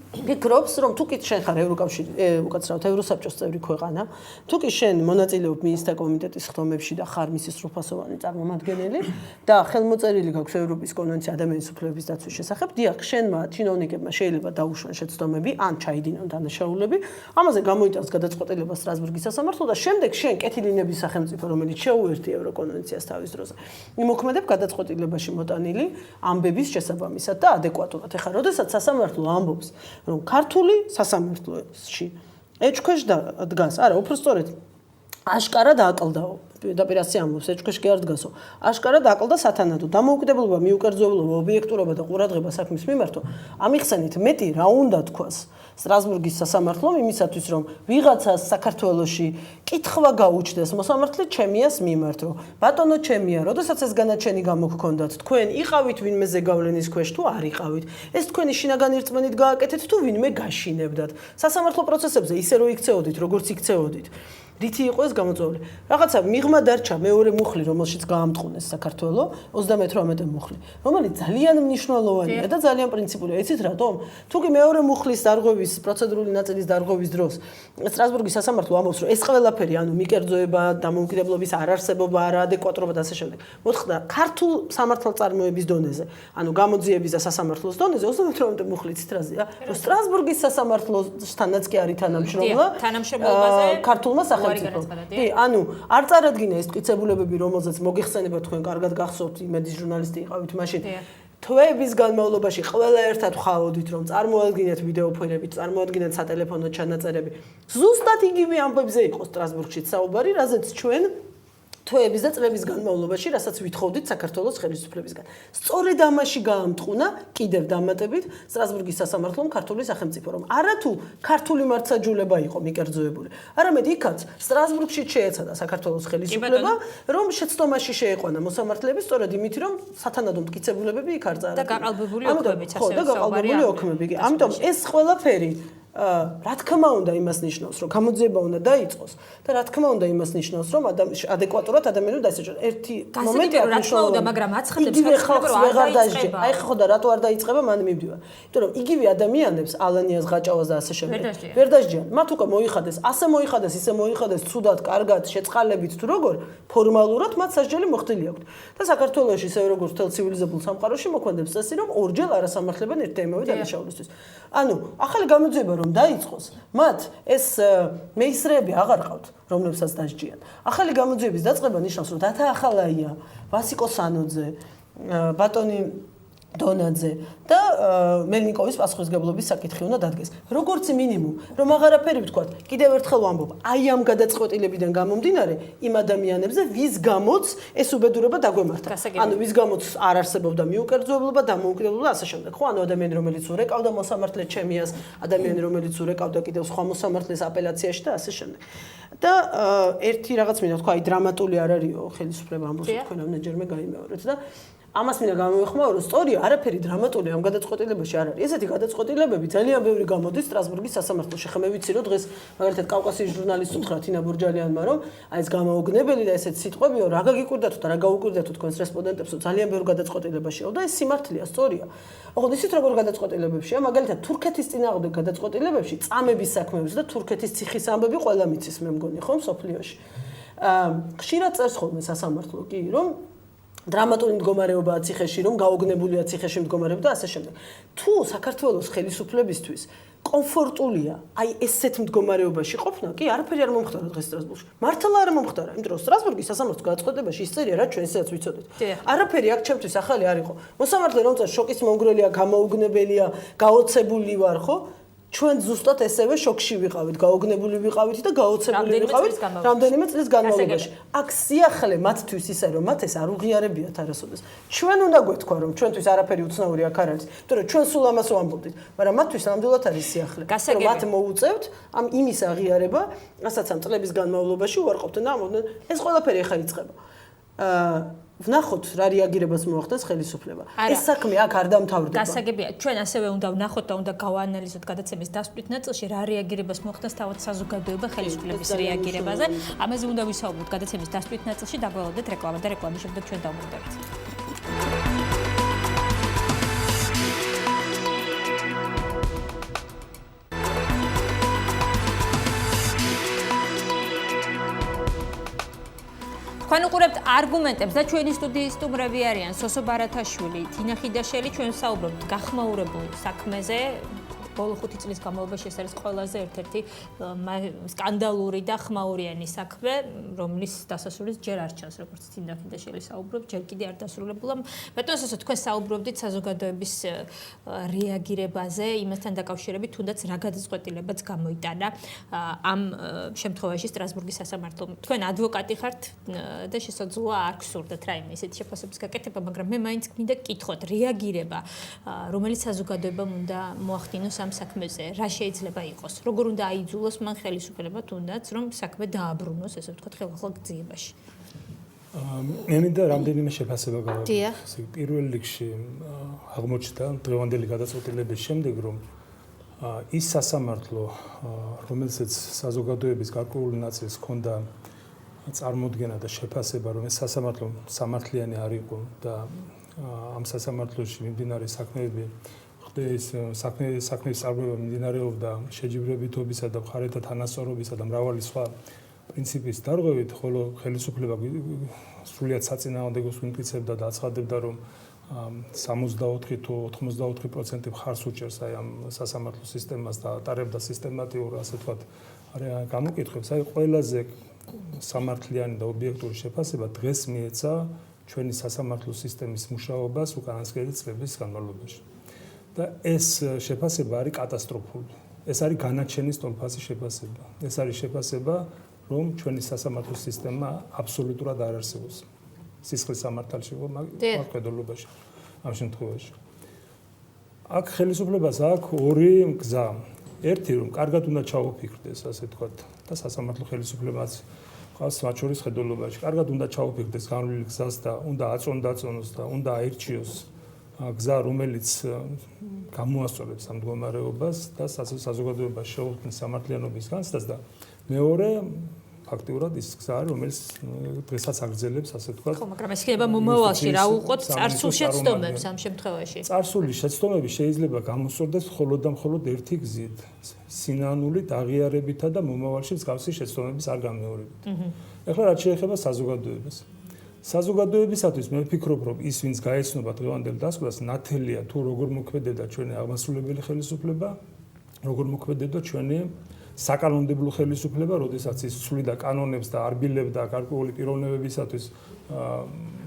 S4: ფიქრობს, რომ თუ კი შენ ხარ ევროკავშირი, უკაცრავად ევროსაბჭოს წევრი ქვეყანა, თუ კი შენ მონაწილეობ მინისტრთა კომიტეტის ხდომებში და ხარ მისი სრულფასოვანი წარმომადგენელი და ხელმოწერილი გაქვს ევროპის კონვენცია ადამიანის უფლებების დაცვის შესახებ, დიახ, შენმა ჩინოვნიკებმა შეიძლება დაუშვან შეცდომები ან ჩაიდინონ დანაშაულები, ამაზე გამოიტანს გადაწყვეტილება სტრასბურგის სასამართლო და შემდეგ შენ კეთილინების სახელმწიფო, რომელიც შეუერთი ევროკონვენციას თავის დროზე, იმოქმედებ გადაწყვეტილებაში მოტანილი ამბების შესაბამისად და ადეკვატურად. ეხლა, როდესაც სასამართლო ამბობს, რომ ქართული სასამართლოში ეჭქვეშ დგას, არა, უბრალოდ აშკარად აკლდაო. პირდაპირ ასე ამბობს, ეჭქვეშ კი არ დგასო. აშკარად აკლდა სათანადო დამოუკიდებლობა, მიუკერძოებულობა, ობიექტურობა და ყურადღება საქმის მიმართო. ამიხსენით მეტი რა უნდა თქვას სტრასბურგის სასამართლომ იმისათვის, რომ ვიღაცას საქართველოში კითხვა გაუჩნდეს მოსამართლე ჩემიას მიმართ, რომ ბატონო ჩემია, როდესაც ეს განაჩენი გამოგქონდათ, თქვენ იყავით ვინმე ზეგავლენის ქვეშ თუ არ იყავით. ეს თქვენი შინაგანი რწმენით გააკეთეთ თუ ვინმე გაშინებდათ. სასამართლო პროცესებზე ისე რო იქცეოდით, როგორც იქცეოდით. რითი იყო ეს გამოწვეული? რაღაცა მიღმა დარჩა მეორე მუხლი, რომელშიც გაამტყუნეს საქართველო, 38 მუხლი, რომელიც ძალიან მნიშვნელოვანია და ძალიან პრინციპულია. იცით რატომ? თუკი მეორე მუხლის დარღვევის პროცედურული ნაწილის დარღვევის დროს სტრასბურგის სასამართლო ამბობს, რომ ეს ყველაფერი, ანუ მიკერძოება, დამოუკიდებლობის არარსებობა, არაადეკვატურობა და ასე შემდეგ, მოთხრა ქართულ სამართალწარმოების დონეზე, ანუ გამოძიების და სასამართლოს დონეზე 38 მუხლი ციტრაზეა, რომ სტრასბურგის სასამართლოსთანაც კი არის თანამშრომლა ქართულმა კი, ანუ არ წარადგინა ეს ტკიცებულებები, რომელზეც მოგეხსენება თქვენ კარგად გახსოვთ, იმედის ჟურნალისტი იყავით მაშინ. თვეების განმავლობაში ყველა ერთად ვხავდით, რომ წარმოადგინეთ ვიდეო ფაილები, წარმოადგინეთ სატელეფონო ჩანაწერები. ზუსტად იგივე ამბებზე იყო სტრასბურგშიც საუბარი, რაზეც ჩვენ თვეების და წლების განმავლობაში, რასაც ვითხოვდით საქართველოს ხელისუფლებისგან. სწორედ ამაში გაამტყუნა კიდევ დამატებით სტრასბურგის სასამართლომ ქართული სახელმწიფო, რომ არათუ ქართული მართლმსაჯულება იყო მიკერძოებული, არამედ იქაც სტრასბურგში შეეცადა საქართველოს ხელისუფლება, რომ შეცდომაში შეეყვანა მოსამართლეები სწორედ იმით, რომ სათანადო მტკიცებულებები იქ არ წარადგინა.
S1: და გაყალბებული ოქმებიც ასევე
S4: და გაყალბებული ოქმები. ამიტომ ეს ყველაფერი რა თქმა უნდა იმას ნიშნავს, რომ გამოძიება უნდა დაიწყოს და რა თქმა უნდა იმას ნიშნავს, რომ ადეკვატურად ადამიანები დაისაჯონ. ერთი მომენტი
S1: რა თქმა უნდა, მაგრამ აცხადებს
S4: ხალხს ვეღარ დაიწყება. აი ხო და რატო არ დაიწყება, მან მივდივარ. იმიტომ რომ იგივე ადამიანებს ალანიას გაჭავას და ასე შემდეგ ვერ დასჯიან. მათ უკვე მოიხადეს, ასე მოიხადეს, ისე მოიხადეს, ცუდად, კარგად, შეწყალებით თუ როგორ, ფორმალურად მათ სასჯელი მოხდილი აქვთ. და საქართველოში ისე როგორც თელ ცივილიზებულ სამყაროში მოქმედებს წესი, რომ ორჯერ არასამართლებენ ერთ და იმავე დანაშაულისთვის. ანუ ახალი გამოძიება რომ დაიწყოს, მათ ეს მეისრები აღარ ყავთ, რომლებსაც დასჯიან. ახალი გამოძიების დაწყება ნიშნავს, რომ დათაახალაია ვასიკო სანოძე, ბატონი დონაძე და მელნიკოვის პასუხისმგებლობის საკითხი უნდა დადგეს. როგორც მინიმუმ, რომ აღარაფერი ვთქვათ, კიდევ ერთხელ ვამბობ, აი ამ გადაწყვეტილებიდან გამომდინარე, იმ ადამიანებზე, ვის გამოც ეს უბედურება დაგვემართა. ანუ ვის გამოც არ არსებობდა მიუკერძოებლობა, დამოუკიდებლობა, ასე შემდეგ. ხო, ანუ ადამიანი, რომელიც ურეკავდა მოსამართლე ჩემიას, ადამიანი, რომელიც ურეკავდა კიდევ სხვა მოსამართლეს აპელაციაში და ასე შემდეგ. და ერთი რაღაც მინდა თქვა, აი დრამატული არ არისო ხელისუფლება ამბობს, თქვენ ამდენჯერმე გაიმეორეთ და ამას მინდა გამოვიხმაო, რომ სწორია, არაფერი დრამატული ამ გადაწყვეტილებაში არ არის. ესეთი გადაწყვეტილებები ძალიან ბევრი გამოდის სტრასბურგის სასამართლოში. ხე მე ვიცი, რომ დღეს მაგალითად კავკასიის ჟურნალისტს უთხრა თინა ბურჯალიანმა, რომ აი ეს გამაოგნებელი და ესეთი სიტყვებიო, რა გაგიკვირდათო და რა გაუკვირდათო თქვენს რესპონდენტებსო, ძალიან ბევრი გადაწყვეტილებაშია და ეს სიმართლეა, სწორია. ოღონდ ისიც როგორ გადაწყვეტილებებშია, მაგალითად თურქეთის წინააღმდეგ გადაწყვეტილებებში, წამების საქმეებში და თურქეთის ციხის ამბები ყველა მიცის მე მგონი, ხო, სოფლიოში. ხშირად წერს ხოლმე სასამართლო კი, რომ დრამატული მდგომარეობაა ციხეში, რომ გაოგნებულია ციხეში მდგომარეობა და ასე შემდეგ. თუ საქართველოს ხელისუფლებისთვის კომფორტულია, აი ესეთ მდგომარეობაში ყოფნა, კი არაფერი არ მომხდარა დღეს სტრასბურგში. მართლა არ მომხდარა, იმიტომ რომ სტრასბურგის სასამართლოს გადაწყვეტილებაში ისწერია, რა ჩვენ ისედაც ვიცოდეთ. არაფერი აქ ჩემთვის ახალი არ იყო. მოსამართლე რომ წარ შოკის მომგვრელია, გამოუგნებელია, გაოცებული ვარ, ხო? ჩვენ ზუსტად ესევე შოქში ვიყავით, გაოგნებული ვიყავით და გაოცებული ვიყავით რამდენიმე წლის განმავლობაში. აქ სიახლე მათთვის ისე რომ მათ ეს არ უღიარებიათ არასოდეს. ჩვენ უნდა გვეთქვა რომ ჩვენთვის არაფერი უცნაური აქ არ არის, იმიტომ რომ ჩვენ სულ ამას ვამბობდით, მაგრამ მათთვის ნამდვილად არის სიახლე. რომ მათ მოუწევთ ამ იმის აღიარება, რასაც ამ წლების განმავლობაში უარყოფდნენ და ამბობდნენ, ეს ყველაფერი ახლა იწყება. ვნახოთ რა რეაგირებას მოახდენს ხელისუფლება. ეს საქმე აქ არ დამთავრდება.
S1: გასაგებია, ჩვენ ასევე უნდა ვნახოთ და უნდა გავაანალიზოთ გადაცემის დასწრით ნაწილში რა რეაგირებას მოახდენს თავად საზოგადოება ხელისუფლების რეაგირებაზე. ამაზე უნდა ვისაუბროთ გადაცემის დასწრით ნაწილში, დაგველოდეთ რეკლამა და რეკლამის შემდეგ ჩვენ დავბრუნდებით. თქვენ უყურებთ არგუმენტებს და ჩვენი სტუდიის სტუმრები არიან სოსო ბარათაშვილი, თინა ხიდაშელი, ჩვენ ვსაუბრობთ გახმაურებულ საქმეზე. ბოლო 5 წლის განმავლობაში ეს არის ყველაზე ერთ-ერთი სკანდალური და ხმაურიანი საქმე, რომლის დასასრულიც ჯერ არ ჩანს, როგორც თინა ხიდაშელი საუბრობს, ჯერ კიდე არ დასრულებულა. ბატონო სოსო, თქვენ საუბრობდით საზოგადოების რეაგირებაზე, იმასთან დაკავშირებით, თუნდაც რა გადაწყვეტილებაც გამოიტანა ამ შემთხვევაში სტრასბურგის სასამართლომ. თქვენ ადვოკატი ხართ და შესაძლოა არ გსურდათ რაიმე ისეთი შეფასების გაკეთება, მაგრამ მე მაინც გმინდა გკითხოთ, რეაგირება, რომელიც საზოგადოებამ უნდა მოახდინოს ამ საქმეზე, რა შეიძლება იყოს? როგორ უნდა აიძულოს მან ხელისუფლება თუნდაც, რომ საქმე დააბრუნოს, ესე ვთქვათ, ხელახალ გზიებაში?
S3: მე მინდა რამდენიმე შეფასება გავაკეთო. პირველ რიგში აღმოჩნდა დღევანდელი გადაწყვეტილების შემდეგ, რომ ის სასამართლო, რომელსაც საზოგადოების გარკვეული ნაწილს ჰქონდა წარმოდგენა და შეფასება, რომ ეს სასამართლო სამართლიანი არ იყო და ამ სასამართლოში მიმდინარე საქმეები ხდეს საქმის წარღვევა მიმდინარეობდა შეჯიბრებითობისა და მხარეთა თანასწორობისა და მრავალი სხვა პრინციპის დარღვევით, ხოლო ხელისუფლება სრულიად საწინააღმდეგოს ვიმტკიცებდა და აცხადებდა, რომ 64 თუ 84% მხარს უჭერს აი ამ სასამართლო სისტემას და ატარებდა სისტემატიურ, ასე ვთქვათ, გამოკითხვებს. აი ყველაზე სამართლიანი და ობიექტური შეფასება დღეს მიეცა ჩვენი სასამართლო სისტემის მუშაობას უკანასკნელი წლების განმავლობაში. და ეს შეფასება არის კატასტროფული. ეს არის განაჩენის ტოლფასი შეფასება. ეს არის შეფასება, რომ ჩვენი სასამართლო სისტემა აბსოლუტურად არ არსებობს. სისხლის სამართალში იყო მართლმადიდებლობაში ამ შემთხვევაში. აქ ხელისუფლებას აქვს ორი გზა. ერთი, რომ კარგად უნდა ჩაუფიქრდეს, ასე ვთქვათ, და სასამართლო ხელისუფლებაც ყავს მათ შორის ხედულობაში. კარგად უნდა ჩაუფიქრდეს განვლილი გზას და უნდა აწონდაწონოს და უნდა აირჩიოს გზა, რომელიც გამოასწორებს ამ მდგომარეობას და საზოგადოებას შეუქმნის სამართლიანობის განცდას და მეორე ფაქტიურად ის გზა არის, რომელიც დღესაც აგრძელებს, ასე ვთქვათ.
S1: ხო, მაგრამ ეს შეიძლება მომავალში რა უყოთ წარსულ შეცდომებს ამ შემთხვევაში.
S3: წარსული შეცდომები შეიძლება გამოსწორდეს მხოლოდ და მხოლოდ ერთი გზით, სინანულით, აღიარებითა და მომავალში მსგავსი შეცდომების არ გამეორებით. ეხლა რაც შეეხება საზოგადოებას. საზოგადოებისათვის მე ვფიქრობ, რომ ის ვინც გაეცნობა დღევანდელ დასკვნას, ნათელია თუ როგორ მოქმედებდა ჩვენი აღმასრულებელი ხელისუფლება, როგორ მოქმედებდა ჩვენი საკანონმდებლო ხელისუფლება, როდესაც ის ცვლიდა კანონებს და არბილებდა გარკვეული პიროვნებებისათვის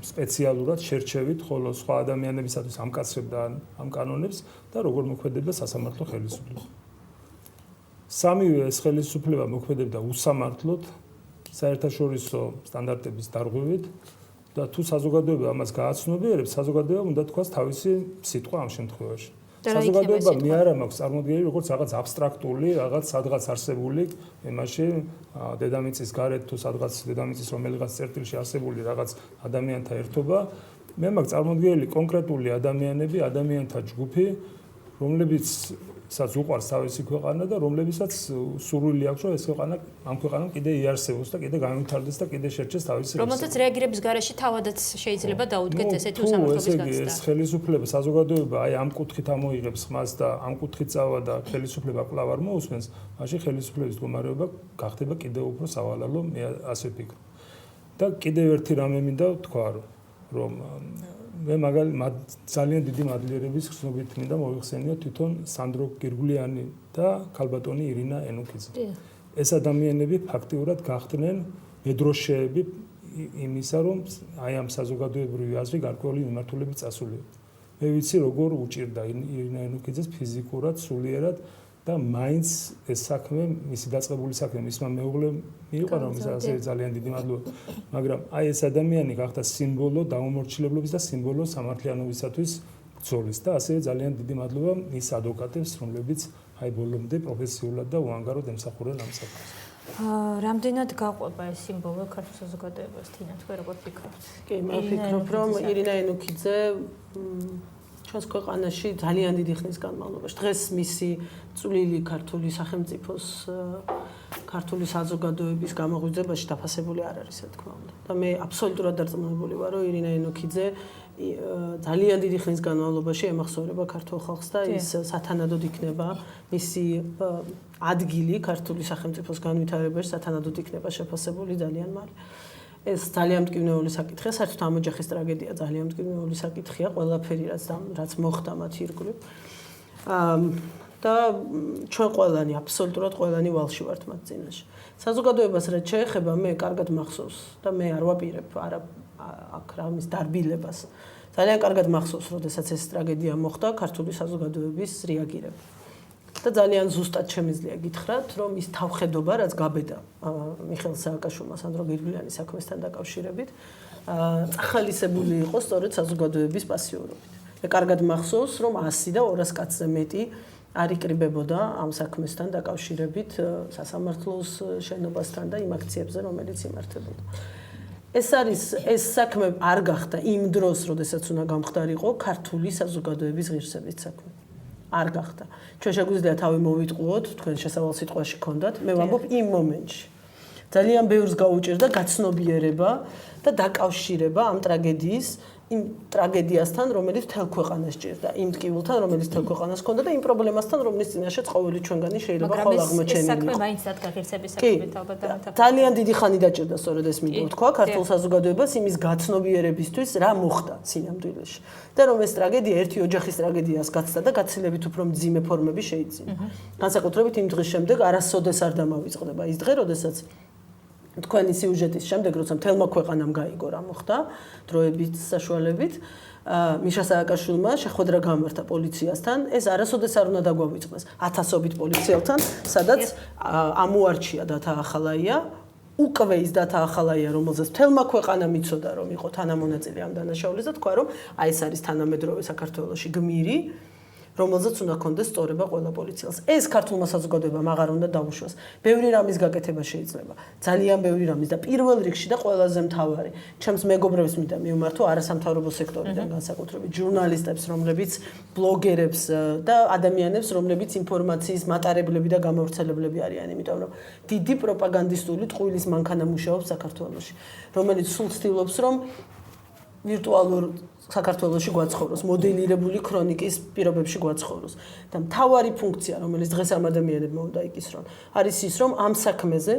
S3: სპეციალურად შერჩევით, ხოლო სხვა ადამიანებისათვის ამკაცრებდა ამ კანონებს და როგორ მოქმედებდა სასამართლო ხელისუფლება. სამივე ეს ხელისუფლება მოქმედებდა უსამართლოდ, საერთაშორისო სტანდარტების დარღვევით და თუ საზოგადოება ამას გააცნობიერებს, საზოგადოებამ უნდა თქვას თავისი სიტყვა ამ შემთხვევაში. საზოგადოება მე არა მაქვს წარმოდგენილი როგორც რაღაც აბსტრაქტული, რაღაც სადღაც არსებული, იმაში დედამიწის გარეთ თუ სადღაც დედამიწის რომელიღაც წერტილში არსებული რაღაც ადამიანთა ერთობა, მე მაქვს წარმოდგენილი კონკრეტული ადამიანები, ადამიანთა ჯგუფი, რომლებიცაც უყვარს თავისი ქვეყანა და რომლებიცაც სურვილი აქვს, რომ ეს ქვეყანა ამ ქვეყანამ კიდე იარსებოს და კიდე განვითარდეს და კიდე შერჩეს თავისი რესურსები.
S1: რომელთაც რეაგირების გარეშე თავადაც შეიძლება დაუდგეთ ესეთი უსამართლობის გაცდა.
S3: ეს ხელისუფლება, საზოგადოება აი ამ კუთხით ამოიღებს ხმას და ამ კუთხით წავა და ხელისუფლება კვლავ არ მოусმენს, მაშინ ხელისუფლების მდგომარეობა გახდება კიდევ უფრო სავალალო, მე ასე ვფიქრობ. და კიდევ ერთი რამე მინდა ვთქვა, რომ მე ძალიან დიდი მადლიერების ხსნობით მინდა მოვიხსენიო თვითონ სანდრო გირგვლიანი და ქალბატონი ირინა ენუქიძე. ეს ადამიანები ფაქტიურად გახდნენ მედროშეები იმისა, რომ აი ამ საზოგადოებრივი აზრი გარკვეული მიმართულებით წასულიყვნენ. მე ვიცი, როგორ უჭირდა ირინა ენუქიძეს ფიზიკურად, სულიერად და მაინც ეს საქმე, მისი დაწყებული საქმე მისმა მეუღლემ მიიყვა, რომ ისე ძალიან დიდი მადლობა. მაგრამ აი ეს ადამიანი გახდა სიმბოლო დაუმორჩილებლობის და სიმბოლო სამართლიანობისათვის ბრძოლის და ასევე ძალიან დიდი მადლობა ის ადვოკატებს, რომლებიც აი ბოლომდე პროფესიულად და უანგაროდ ემსახურებენ ამ საქმეს.
S1: რამდენად გაყვება ეს სიმბოლო ქართულ საზოგადოებას, თინა, თქვენ როგორ ფიქრობთ?
S4: კი, მე ვფიქრობ, რომ ირინა ენუქიძე ჩვენს ქვეყანაში ძალიან დიდი ხნის განმავლობაში დღეს მისი წვლილი ქართული სახელმწიფოს ქართული საზოგადოების გამოღვიძებაში დაფასებული არ არის, რა თქმა უნდა. და მე აბსოლუტურად დარწმუნებული ვარ, რომ ირინა ენუქიძე ძალიან დიდი ხნის განმავლობაში ემახსოვრება ქართულ ხალხს და ის სათანადოდ იქნება მისი ადგილი ქართული სახელმწიფოს განვითარებაში სათანადოდ იქნება შეფასებული ძალიან მალე. ეს ძალიან მტკივნეული საკითხია, საერთოდ ამ ოჯახის ტრაგედია ძალიან მტკივნეული საკითხია, ყველაფერი რაც მოხდა მათ ირგვლივ. და ჩვენ ყველანი, აბსოლუტურად ყველანი ვალში ვართ მათ წინაშე. საზოგადოებას რაც შეეხება, მე კარგად მახსოვს და მე არ ვაპირებ აქ რამის დარბილებას. ძალიან კარგად მახსოვს, როდესაც ეს ტრაგედია მოხდა, ქართული საზოგადოების რეაგირება. და ძალიან ზუსტად შემიძლია გითხრათ, რომ ის თავხედობა, რაც გაბედა მიხეილ სააკაშვილმა სანდრო გირგვლიანის საქმესთან დაკავშირებით, წახალისებული იყო სწორედ საზოგადოების პასიურობით. მე კარგად მახსოვს, რომ 100 და 200 კაცზე მეტი არ იკრიბებოდა ამ საქმესთან დაკავშირებით სასამართლოს შენობასთან და იმ აქციებზე, რომელიც იმართებოდა. ეს საქმე არ გახდა იმ დროს, როდესაც უნდა გამხდარიყო ქართული საზოგადოების ღირსების საქმე. არ გახდა. ჩვენ შეგვიძლია თავი მოვიტყუოთ, თქვენ შესავალ სიტყვაში გქონდათ, მე ვამბობ იმ მომენტში. ძალიან ბევრს გაუჭირდა გაცნობიერება და დაკავშირება ამ ტრაგედიის იმ ტრაგედიასთან, რომელიც მთელ ქვეყანას ჭირდა, იმ ტკივილთან, რომელიც მთელ ქვეყანას ჰქონდა და იმ პრობლემასთან, რომლის წინაშე ყოველი ჩვენგანი შეიძლება ხოლ აღმოჩენილიყო.
S1: ეს საქმე მაინც დადგა ღირსების საქმით ალბათ დამთავრდა.
S4: ძალიან დიდი ხანი დაჭირდა სწორედ ეს მინდა ვთქვა ქართულ საზოგადოებას იმის გაცნობიერებისთვის, რა მოხდა სინამდვილეში. და რომ ეს ტრაგედია ერთი ოჯახის ტრაგედიას გაცდა და გაცილებით უფრო მძიმე ფორმები შეიძინა. განსაკუთრებით იმ დღის შემდეგ არასოდეს არ დამავიწყდება ის დღე, როდესაც თქვენი სიუჟეტის შემდეგ, როცა მთელმა ქვეყანამ გაიგო რა მოხდა, დროებით საშუალებით, მიშა სააკაშვილმა შეხვედრა გამართა პოლიციასთან, ეს არასოდეს არ უნდა დაგვავიწყდეს 1000-ობით პოლიციელთან, სადაც ამუარჩია დათა ახალაია, უკვე ის დათა ახალაია, რომელზეც მთელმა ქვეყანამ იცოდა, რომ იყო თანამონაწილე ამ დანაშაულის და თქვა, რომ აი ეს არის თანამედროვე საქართველოში გმირი, რომელზეც უნდა ქონდეს სწორება ყველა პოლიციელს. ეს ქართულმა საზოგადოებამ აღარ უნდა დაუშვას. ბევრი რამის გაკეთება შეიძლება. ძალიან ბევრი რამის და პირველ რიგში და ყველაზე მთავარი, ჩემს მეგობრებს მინდა მივმართო არასამთავრობო სექტორიდან განსაკუთრებით ჟურნალისტებს, რომლებიც ბლოგერებს და ადამიანებს, რომლებიც ინფორმაციის მატარებლები და გამავრცელებლები არიან, იმიტომ რომ დიდი პროპაგანდისტული ტყუილის მანქანა მუშაობს საქართველოში, რომელიც სულ ცდილობს, რომ ვირტუალურ საქართველოში გვაცხოვროს, მოდელირებული ქრონიკის პირობებში გვაცხოვროს. და მთავარი ფუნქცია, რომელიც დღეს ამ ადამიანებმა უნდა იკისრონ, არის ის, რომ ამ საქმეზე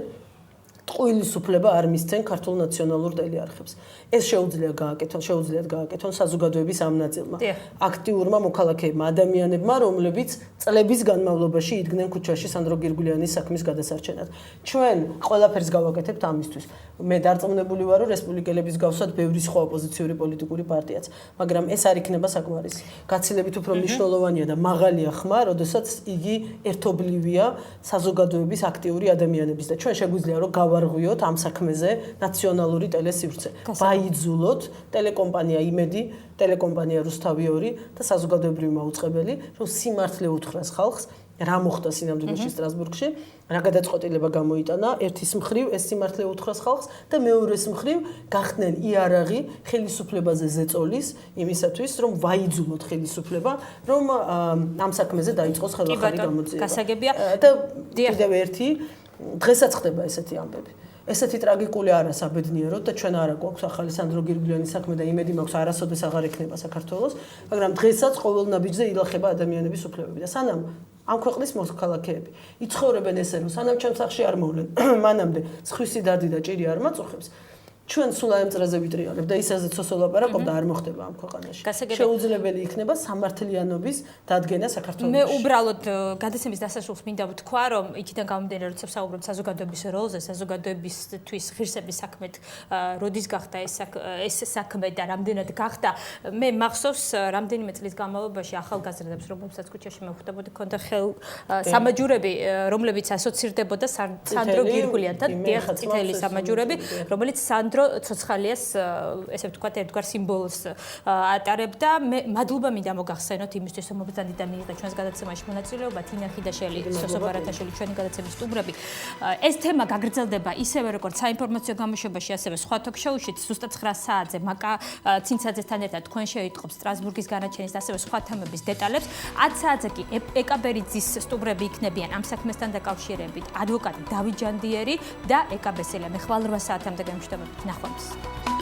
S4: ტყუილის უფლება არ მისცენ ქართულ ნაციონალურ ტელეარხებს. ეს შეუძლიათ გააკეთონ საზოგადოების ამ ნაწილმა, აქტიურმა მოქალაქეებმა, ადამიანებმა, რომლებიც წლების განმავლობაში იდგნენ ქუჩაში სანდრო გირგვლიანის საქმის გადასარჩენად. ჩვენ ყველაფერს გავაკეთებთ ამისთვის. მე დარწმუნებული ვარ, რომ რესპუბლიკელების გავსვათ ბევრი სხვა ოპოზიციური პოლიტიკური პარტიაც, მაგრამ ეს არ იქნება საკმარისი. გაცილებით უფრო მნიშვნელოვანია და მაღალია ხმა, როდესაც იგი ერთობლივია საზოგადოების აქტიური ადამიანების და ჩვენ შეგვიძლია რომ გავარღვიოთ ამ საქმეზე ნაციონალური ტელესივრცე. ვაიძულოთ ტელეკომპანია იმედი, ტელეკომპანია რუსთავი 2 და საზოგადოებრივი მაუწყებელი, რომ სიმართლე უთხრას ხალხს, რა მოხდა სინამდვილეში სტრასბურგში, რა გადაწყვეტილება გამოიტანა, ერთის მხრივ ეს სიმართლე უთხრას ხალხს და მეორეს მხრივ გახდნენ იარაღი ხელისუფლებაზე ზეწოლის იმისათვის, რომ ვაიძულოთ ხელისუფლება, რომ ამ საქმეზე დაიწყოს ხელახალი გამოძიება.
S1: გასაგებია
S4: და კიდევ ერთი დღესაც ხდება ესეთი ამბები. ესეთი ტრაგიკული არა საბედნიეროდ და ჩვენ არა გვაქვს ახალი სანდრო გირგვლიანის საქმე და იმედი მაქვს არასოდეს აღარ ექნება საქართველოს, მაგრამ დღესაც ყოველ ნაბიჯზე ილახება ადამიანების უფლებები და სანამ ამ ქვეყნის მოქალაქეები იცხოვრებენ ესე რომ სანამ ჩემს სახში არ მოვლენ, მანამდე სხვისი დარდი და ჭირი არ მაწუხებს, ჩვენ სულ აი ამ წრეზე ვიტრიალებ და ისაზეც ოლაპარაკობ და არ მოხდება ამ ქვეყანაში. შეუძლებელი იქნება სამართლიანობის დადგენა საქართველოში.
S1: მე უბრალოდ გადაცემის დასასრულს მინდა ვთქვა, რომ იქიდან გამომდინარე, როცა საუბრობთ საზოგადოების როლზე, საზოგადოებისთვის ღირსების საქმეთ, როდის გახდა ეს საქმე და რამდენად გახდა, მე მახსოვს რამდენიმე წლის განმავლობაში ახალგაზრდებს, რომლებსაც ქუჩაში მევხვდებოდი, ქონდა სამაჯურები, რომლებიც ასოცირდებოდა სანდრო გირგულიანთან, დიახ, წითელი სამაჯურები, რომელიც სანდრო ცოცხალიას, ესე ვთქვათ, ერთგვარ სიმბოლოს ატარებდა. მე მადლობა მინდა მოგახსენოთ იმისთვის, რომ მობრძანდა მიიღე ჩვენს გადაცემაში მონაწილეობა, თინა ხიდაშელი, სოსო ბარათაშვილი, ჩვენი გადაცემის სტუმრები. ეს თემა გაგრძელდება ისევე როგორც საინფორმაციო გამოშვებაში, ასევე სხვა ток-შოუში, ზუსტად 9 საათზე მაკა ცინცაძესთან ერთად თქვენ შეიტყობ სტრასბურგის განაჩენის და ასევე სხვა თემების დეტალებს. 10 საათზე კი ეკაბერიძის სტუმრები იქნებიან ამ საქმესთან დაკავშირებით ადვოკატი დავით ჯანდიერი და ეკაბესელია. მე ხვალ 8 საათამდე გამშვიდობებით. ნახვამდის.